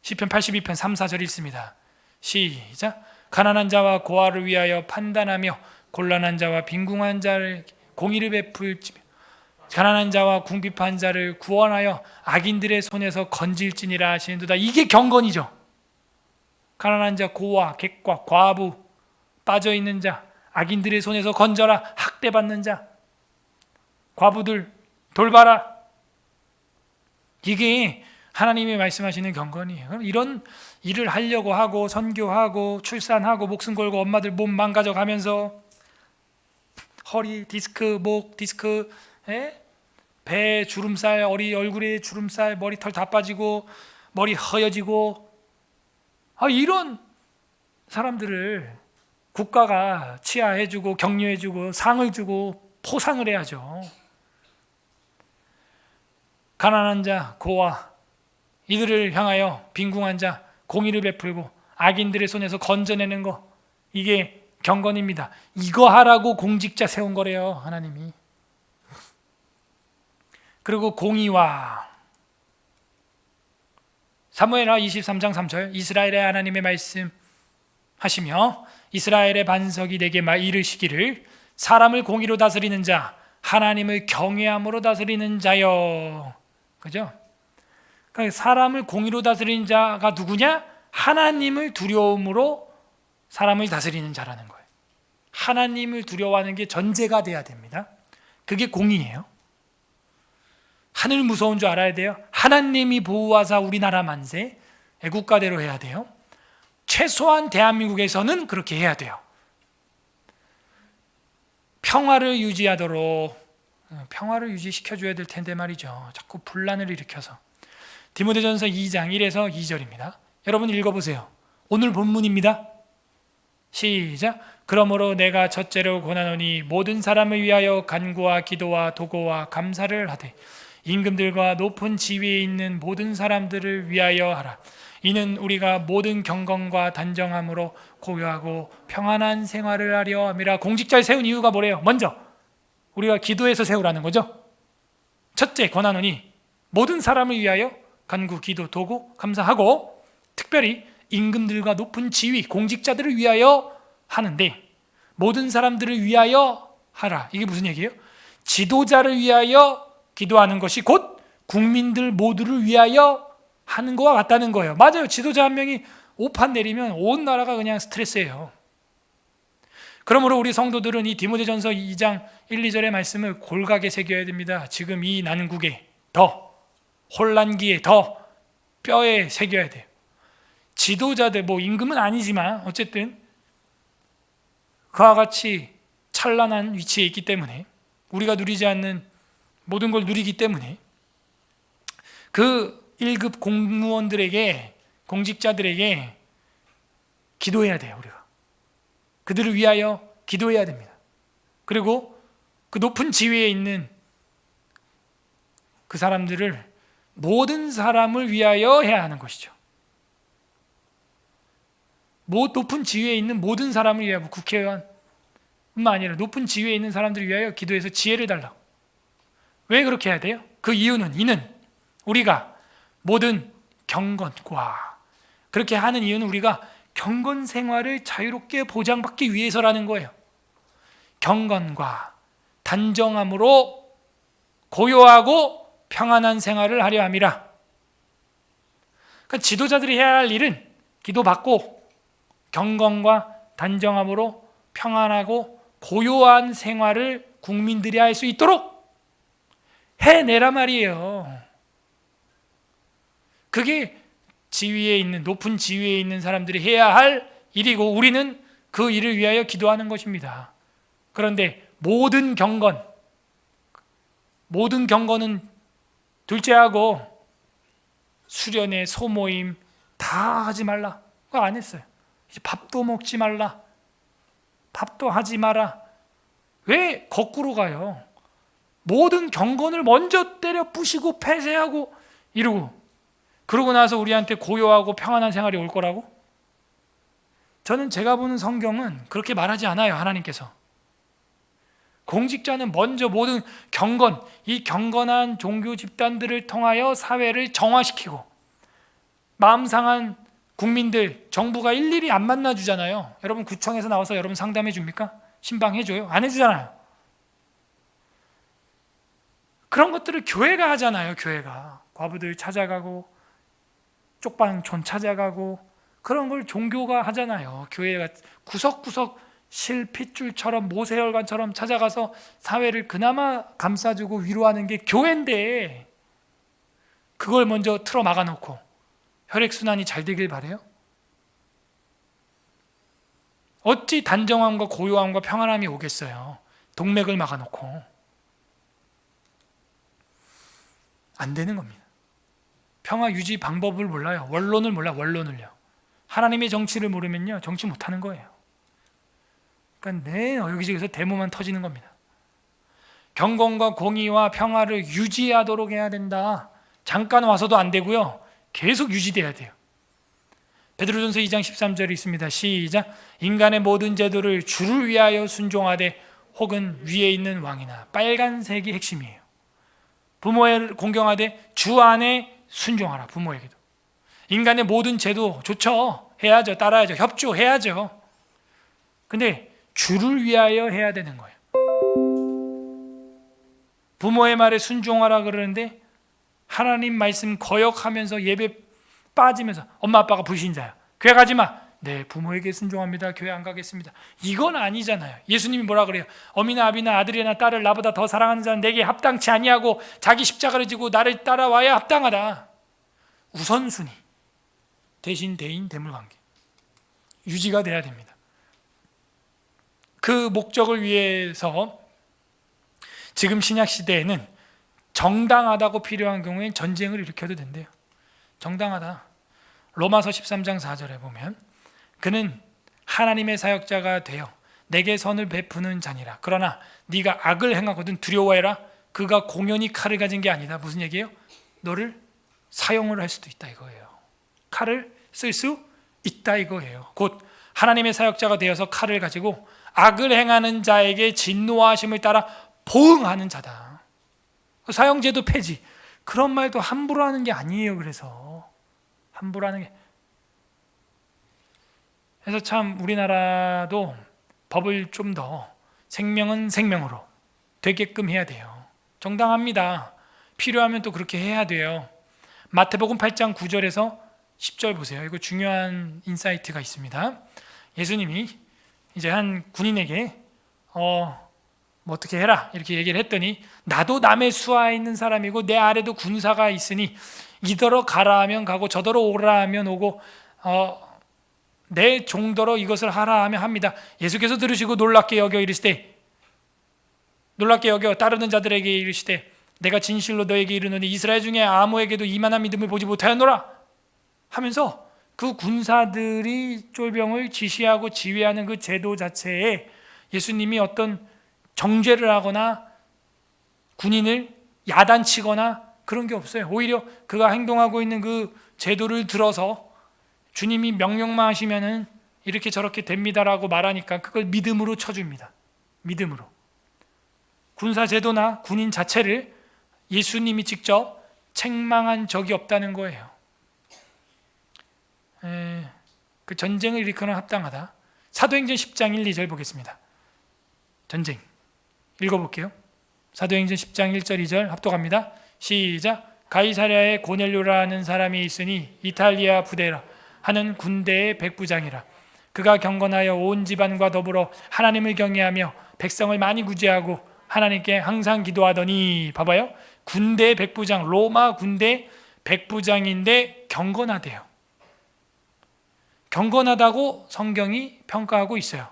시편 82편 3, 4절 읽습니다. 시작. 가난한 자와 고아를 위하여 판단하며 곤란한 자와 빈궁한 자를 공의를 베풀지며 가난한 자와 궁핍한 자를 구원하여 악인들의 손에서 건질지니라 하시는도다. 이게 경건이죠. 가난한 자, 고아, 객과 과부, 빠져있는 자, 악인들의 손에서 건져라. 학대받는 자, 과부들 돌봐라. 이게 하나님이 말씀하시는 경건이에요. 그럼 이런 일을 하려고 하고 선교하고 출산하고 목숨 걸고 엄마들 몸 망가져가면서 허리 디스크, 목 디스크, 배 주름살, 얼굴에 주름살, 머리털 다 빠지고 머리 허여지고, 이런 사람들을 국가가 치하해주고 격려해주고 상을 주고 포상을 해야죠. 가난한 자, 고아, 이들을 향하여 빈궁한 자, 공의를 베풀고 악인들의 손에서 건져내는 거, 이게 경건입니다. 이거 하라고 공직자 세운 거래요, 하나님이. 그리고 공의와 사무엘하 23장 3절, 이스라엘의 하나님의 말씀 하시며 이스라엘의 반석이 내게 이르시기를 사람을 공의로 다스리는 자, 하나님을 경외함으로 다스리는 자여. 그죠? 그러니까 사람을 공의로 다스리는 자가 누구냐? 하나님을 두려움으로 사람을 다스리는 자라는 거예요. 하나님을 두려워하는 게 전제가 돼야 됩니다. 그게 공의예요. 하늘 무서운 줄 알아야 돼요. 하나님이 보호하사 우리나라 만세, 애국가대로 해야 돼요. 최소한 대한민국에서는 그렇게 해야 돼요. 평화를 유지하도록, 평화를 유지시켜줘야 될 텐데 말이죠. 자꾸 분란을 일으켜서. 디모데전서 2장 1에서 2절입니다. 여러분 읽어보세요. 오늘 본문입니다. 시작. 그러므로 내가 첫째로 권하노니 모든 사람을 위하여 간구와 기도와 도고와 감사를 하되 임금들과 높은 지위에 있는 모든 사람들을 위하여 하라. 이는 우리가 모든 경건과 단정함으로 고요하고 평안한 생활을 하려 함이라. 공직자를 세운 이유가 뭐래요? 먼저 우리가 기도해서 세우라는 거죠. 첫째 권하노니 모든 사람을 위하여 간구, 기도, 도고, 감사하고 특별히 임금들과 높은 지위, 공직자들을 위하여 하는데 모든 사람들을 위하여 하라. 이게 무슨 얘기예요? 지도자를 위하여 기도하는 것이 곧 국민들 모두를 위하여 하는 거와 같다는 거예요. 맞아요. 지도자 한 명이 오판 내리면 온 나라가 그냥 스트레스예요. 그러므로 우리 성도들은 이 디모데전서 2장 1, 2절의 말씀을 골각에 새겨야 됩니다. 지금 이 난국에 더 혼란기에 더 뼈에 새겨야 돼요. 지도자들, 임금은 아니지만 어쨌든 그와 같이 찬란한 위치에 있기 때문에, 우리가 누리지 않는 모든 걸 누리기 때문에 그 1급 공무원들에게, 공직자들에게 기도해야 돼요. 우리가 그들을 위하여 기도해야 됩니다. 그리고 그 높은 지위에 있는 그 사람들을, 모든 사람을 위하여 해야 하는 것이죠. 높은 지위에 있는 모든 사람을 위하여, 국회의원뿐만 아니라 높은 지위에 있는 사람들을 위하여 기도해서 지혜를 달라고. 왜 그렇게 해야 돼요? 그 이유는, 이는 우리가 모든 경건과, 그렇게 하는 이유는 우리가 경건 생활을 자유롭게 보장받기 위해서라는 거예요. 경건과 단정함으로 고요하고 평안한 생활을 하려 함이라. 그러니까 지도자들이 해야 할 일은 기도받고 경건과 단정함으로 평안하고 고요한 생활을 국민들이 할 수 있도록 해내라 말이에요. 그게 지위에 있는, 높은 지위에 있는 사람들이 해야 할 일이고 우리는 그 일을 위하여 기도하는 것입니다. 그런데 모든 경건은 둘째하고 수련회, 소모임 다 하지 말라. 그거 안 했어요. 이제 밥도 먹지 말라. 밥도 하지 마라. 왜 거꾸로 가요? 모든 경건을 먼저 때려 부시고 폐쇄하고 이러고, 그러고 나서 우리한테 고요하고 평안한 생활이 올 거라고? 저는 제가 보는 성경은 그렇게 말하지 않아요. 하나님께서 공직자는 먼저 모든 경건, 이 경건한 종교 집단들을 통하여 사회를 정화시키고, 마음 상한 국민들 정부가 일일이 안 만나주잖아요. 여러분 구청에서 나와서 여러분 상담해 줍니까? 신방해줘요? 안 해주잖아요. 그런 것들을 교회가 하잖아요. 교회가 과부들 찾아가고 쪽방촌 찾아가고 그런 걸 종교가 하잖아요. 교회가 구석구석 실핏줄처럼 모세혈관처럼 찾아가서 사회를 그나마 감싸주고 위로하는 게 교회인데, 그걸 먼저 틀어 막아놓고 혈액순환이 잘 되길 바래요? 어찌 단정함과 고요함과 평안함이 오겠어요? 동맥을 막아놓고. 안 되는 겁니다. 평화 유지 방법을 몰라요. 원론을 몰라요. 원론을요. 하나님의 정치를 모르면요, 정치 못하는 거예요. 그러니까 여기저기서 데모만 터지는 겁니다. 경건과 공의와 평화를 유지하도록 해야 된다. 잠깐 와서도 안 되고요, 계속 유지돼야 돼요. 베드로전서 2장 13절이 있습니다. 시작. 인간의 모든 제도를 주를 위하여 순종하되 혹은 위에 있는 왕이나, 빨간색이 핵심이에요. 부모를 공경하되 주 안에 순종하라. 부모에게도. 인간의 모든 제도 좋죠. 해야죠. 따라야죠. 협조해야죠. 근데 주를 위하여 해야 되는 거예요. 부모의 말에 순종하라 그러는데 하나님 말씀 거역하면서 예배 빠지면서 엄마 아빠가 불신자야. 교회 가지 마. 네, 부모에게 순종합니다. 교회 안 가겠습니다. 이건 아니잖아요. 예수님이 뭐라 그래요? 어미나 아비나 아들이나 딸을 나보다 더 사랑하는 자는 내게 합당치 아니하고 자기 십자가를 지고 나를 따라와야 합당하다. 우선순위, 대신 대인 대물관계 유지가 돼야 됩니다. 그 목적을 위해서 지금 신약 시대에는 정당하다고 필요한 경우엔 전쟁을 일으켜도 된대요. 정당하다. 로마서 13장 4절에 보면 그는 하나님의 사역자가 되어 내게 선을 베푸는 자니라. 그러나 네가 악을 행하거든 두려워해라. 그가 공연히 칼을 가진 게 아니다. 무슨 얘기예요? 너를 사용을 할 수도 있다 이거예요. 칼을 쓸 수 있다 이거예요. 곧 하나님의 사역자가 되어서 칼을 가지고 악을 행하는 자에게 진노하심을 따라 보응하는 자다. 사형제도 폐지. 그런 말도 함부로 하는 게 아니에요. 그래서 함부로 하는 게, 그래서 참 우리나라도 법을 좀 더 생명은 생명으로 되게끔 해야 돼요. 정당합니다. 필요하면 또 그렇게 해야 돼요. 마태복음 8장 9절에서 10절 보세요. 이거 중요한 인사이트가 있습니다. 예수님이 이제 한 군인에게 뭐 어떻게 해라 이렇게 얘기를 했더니, 나도 남의 수하에 있는 사람이고 내 아래도 군사가 있으니 이더러 가라 하면 가고 저더러 오라 하면 오고 내 종더러 이것을 하라 하면 합니다. 예수께서 들으시고 놀랍게 여겨 따르는 자들에게 이르시되 내가 진실로 너에게 이르노니 이스라엘 중에 아무에게도 이만한 믿음을 보지 못하였노라 하면서 그 군사들이 쫄병을 지시하고 지휘하는 그 제도 자체에 예수님이 어떤 정죄를 하거나 군인을 야단치거나 그런 게 없어요. 오히려 그가 행동하고 있는 그 제도를 들어서 주님이 명령만 하시면은 이렇게 저렇게 됩니다라고 말하니까 그걸 믿음으로 쳐줍니다. 믿음으로. 군사 제도나 군인 자체를 예수님이 직접 책망한 적이 없다는 거예요. 그 전쟁을 일으키는 합당하다. 사도행전 10장 1, 2절 보겠습니다. 전쟁 읽어볼게요. 사도행전 10장 1절 2절 합독합니다. 시작. 가이사랴에 고넬료라는 사람이 있으니 이탈리아 부대라 하는 군대의 백부장이라. 그가 경건하여 온 집안과 더불어 하나님을 경외하며 백성을 많이 구제하고 하나님께 항상 기도하더니, 봐봐요, 군대 백부장, 로마 군대 백부장인데 경건하대요. 경건하다고 성경이 평가하고 있어요.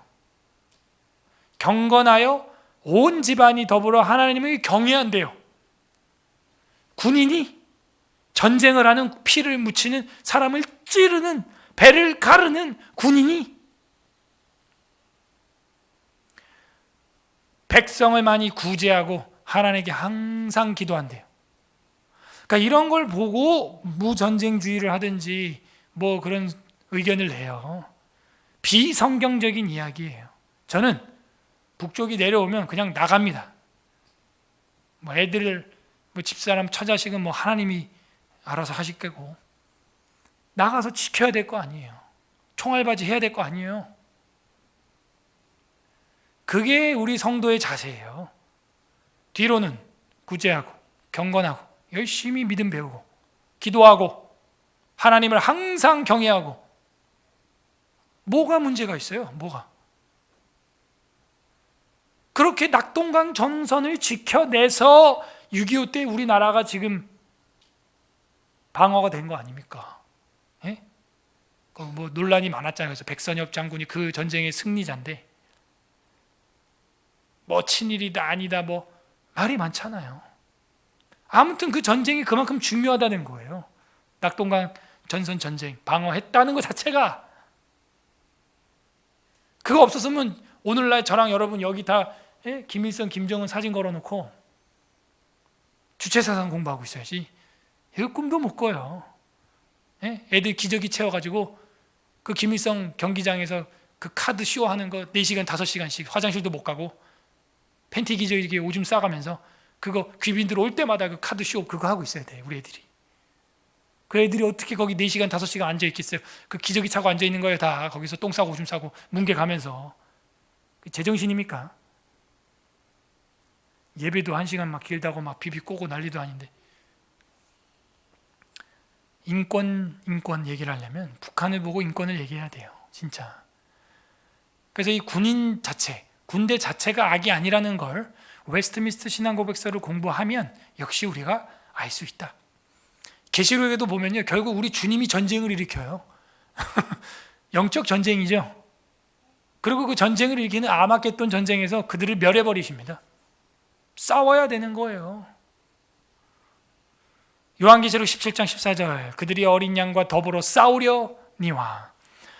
경건하여 온 집안이 더불어 하나님을 경외한대요. 군인이 전쟁을 하는, 피를 묻히는, 사람을 찌르는, 배를 가르는 군인이 백성을 많이 구제하고 하나님께 항상 기도한대요. 그러니까 이런 걸 보고 무전쟁주의를 하든지 뭐 그런 의견을 내요. 비성경적인 이야기예요. 저는 북쪽이 내려오면 그냥 나갑니다. 뭐 애들, 뭐 집사람, 처자식은 뭐 하나님이 알아서 하실 거고, 나가서 지켜야 될 거 아니에요. 총알바지 해야 될 거 아니에요. 그게 우리 성도의 자세예요. 뒤로는 구제하고 경건하고 열심히 믿음 배우고 기도하고 하나님을 항상 경외하고. 뭐가 문제가 있어요? 뭐가? 그렇게 낙동강 전선을 지켜내서 6.25 때 우리나라가 지금 방어가 된 거 아닙니까? 예? 뭐 논란이 많았잖아요. 그래서 백선엽 장군이 그 전쟁의 승리자인데, 뭐 친일이다 아니다 뭐 말이 많잖아요. 아무튼 그 전쟁이 그만큼 중요하다는 거예요. 낙동강 전선 전쟁 방어했다는 것 자체가. 그거 없었으면 오늘날 저랑 여러분 여기 다 김일성, 김정은 사진 걸어놓고 주체사상 공부하고 있어야지. 이거 꿈도 못 꿔요. 애들 기저귀 채워가지고 그 김일성 경기장에서 그 카드 쇼하는 거 4시간, 5시간씩 화장실도 못 가고 팬티 기저귀에 오줌 싸가면서 그거 귀빈들 올 때마다 그 카드 쇼 그거 하고 있어야 돼, 우리 애들이. 그 애들이 어떻게 거기 4시간, 5시간 앉아있겠어요? 그 기저귀 차고 앉아있는 거예요. 다 거기서 똥 싸고 오줌 싸고 뭉개 가면서. 제정신입니까? 예배도 1시간 막 길다고 막 비비 꼬고 난리도 아닌데. 인권 얘기를 하려면 북한을 보고 인권을 얘기해야 돼요, 진짜. 그래서 이 군인 자체, 군대 자체가 악이 아니라는 걸 웨스트민스터 신앙고백서를 공부하면 역시 우리가 알 수 있다. 계시록에도 보면요, 결국 우리 주님이 전쟁을 일으켜요. 영적 전쟁이죠. 그리고 그 전쟁을 일으키는 아마겟돈 전쟁에서 그들을 멸해버리십니다. 싸워야 되는 거예요. 요한계시록 17장 14절, 그들이 어린 양과 더불어 싸우려니와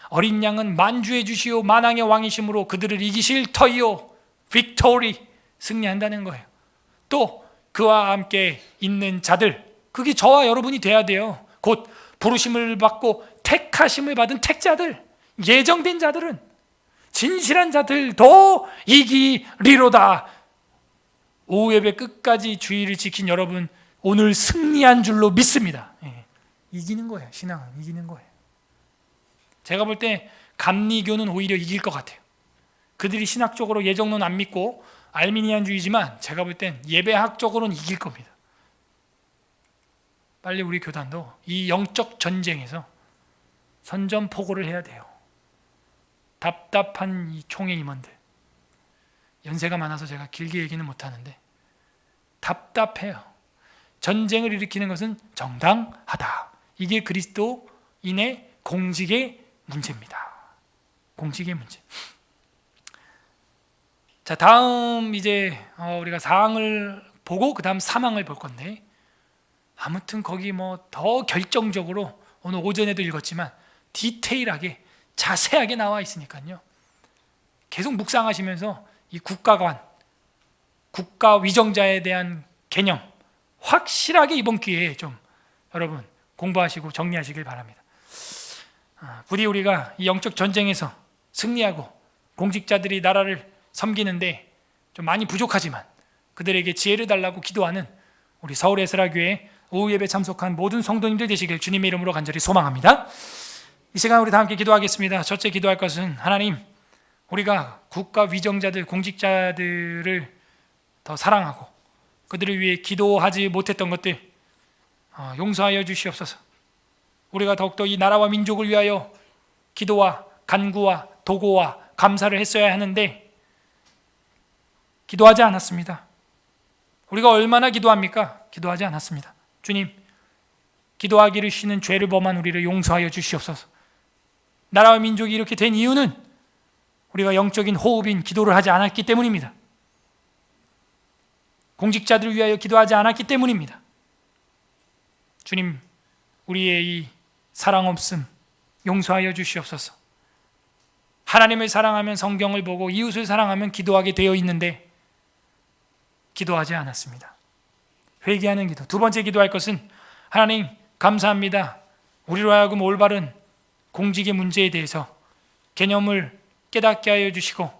어린 양은 만주의 주시오 만왕의 왕이심으로 그들을 이기실 터이요, 빅토리, 승리한다는 거예요. 또 그와 함께 있는 자들, 그게 저와 여러분이 돼야 돼요. 곧 부르심을 받고 택하심을 받은 택자들, 예정된 자들은, 진실한 자들도 이기리로다. 오후 예배 끝까지 주의를 지킨 여러분, 오늘 승리한 줄로 믿습니다. 이기는 거예요. 신앙은 이기는 거예요. 제가 볼 때 감리교는 오히려 이길 것 같아요. 그들이 신학적으로 예정론 안 믿고 알미니안주의지만 제가 볼 땐 예배학적으로는 이길 겁니다. 빨리 우리 교단도 이 영적 전쟁에서 선전포고를 해야 돼요. 답답한 이 총회 임원들, 연세가 많아서 제가 길게 얘기는 못하는데 답답해요. 전쟁을 일으키는 것은 정당하다. 이게 그리스도인의 공직의 문제입니다. 공직의 문제. 자, 다음 이제 우리가 사항을 보고 그 다음 사망을 볼 건데, 아무튼 거기 뭐 더 결정적으로 오늘 오전에도 읽었지만 디테일하게 자세하게 나와 있으니까요. 계속 묵상하시면서 이 국가관, 국가 위정자에 대한 개념 확실하게 이번 기회에 좀 여러분 공부하시고 정리하시길 바랍니다. 부디 우리가 이 영적 전쟁에서 승리하고 공직자들이 나라를 섬기는데 좀 많이 부족하지만 그들에게 지혜를 달라고 기도하는 우리 서울 에스라교회 오후 예배 참석한 모든 성도님들 되시길 주님의 이름으로 간절히 소망합니다. 이 시간 우리 다 함께 기도하겠습니다. 첫째 기도할 것은 하나님, 우리가 국가 위정자들, 공직자들을 더 사랑하고 그들을 위해 기도하지 못했던 것들 용서하여 주시옵소서. 우리가 더욱더 이 나라와 민족을 위하여 기도와 간구와 도고와 감사를 했어야 하는데 기도하지 않았습니다. 우리가 얼마나 기도합니까? 기도하지 않았습니다. 주님, 기도하기를 쉬는 죄를 범한 우리를 용서하여 주시옵소서. 나라와 민족이 이렇게 된 이유는 우리가 영적인 호흡인 기도를 하지 않았기 때문입니다. 공직자들을 위하여 기도하지 않았기 때문입니다. 주님, 우리의 이 사랑 없음 용서하여 주시옵소서. 하나님을 사랑하면 성경을 보고 이웃을 사랑하면 기도하게 되어 있는데 기도하지 않았습니다. 회개하는 기도. 두 번째 기도할 것은 하나님 감사합니다. 우리로 하여금 올바른 공직의 문제에 대해서 개념을 깨닫게 하여 주시고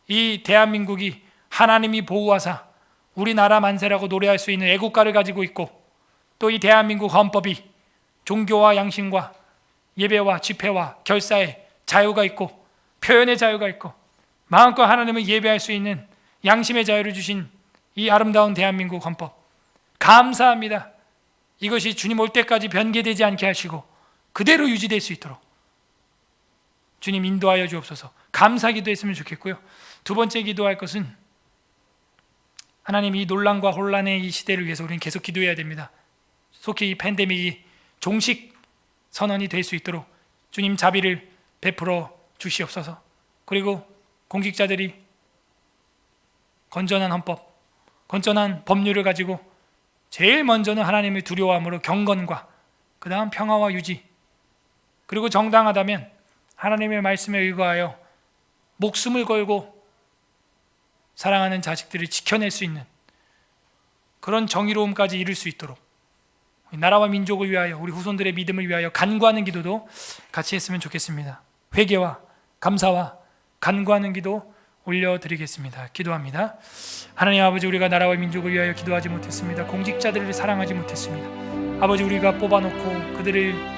이 대한민국이 하나님이 보호하사 우리나라 만세라고 노래할 수 있는 애국가를 가지고 있고 또 이 대한민국 헌법이 종교와 양심과 예배와 집회와 결사의 자유가 있고 표현의 자유가 있고 마음껏 하나님을 예배할 수 있는 양심의 자유를 주신 이 아름다운 대한민국 헌법 감사합니다. 이것이 주님 올 때까지 변개되지 않게 하시고 그대로 유지될 수 있도록 주님 인도하여 주옵소서. 감사기도 했으면 좋겠고요. 두 번째 기도할 것은 하나님 이 논란과 혼란의 이 시대를 위해서 우리는 계속 기도해야 됩니다. 속히 이 팬데믹이 종식 선언이 될 수 있도록 주님 자비를 베풀어 주시옵소서. 그리고 공직자들이 건전한 헌법, 건전한 법률을 가지고 제일 먼저는 하나님을 두려워함으로 경건과 그 다음 평화와 유지, 그리고 정당하다면 하나님의 말씀에 의거하여 목숨을 걸고 사랑하는 자식들을 지켜낼 수 있는 그런 정의로움까지 이룰 수 있도록 나라와 민족을 위하여 우리 후손들의 믿음을 위하여 간구하는 기도도 같이 했으면 좋겠습니다. 회개와 감사와 간구하는 기도 올려드리겠습니다. 기도합니다. 하나님 아버지, 우리가 나라와 민족을 위하여 기도하지 못했습니다. 공직자들을 사랑하지 못했습니다. 아버지, 우리가 뽑아놓고 그들을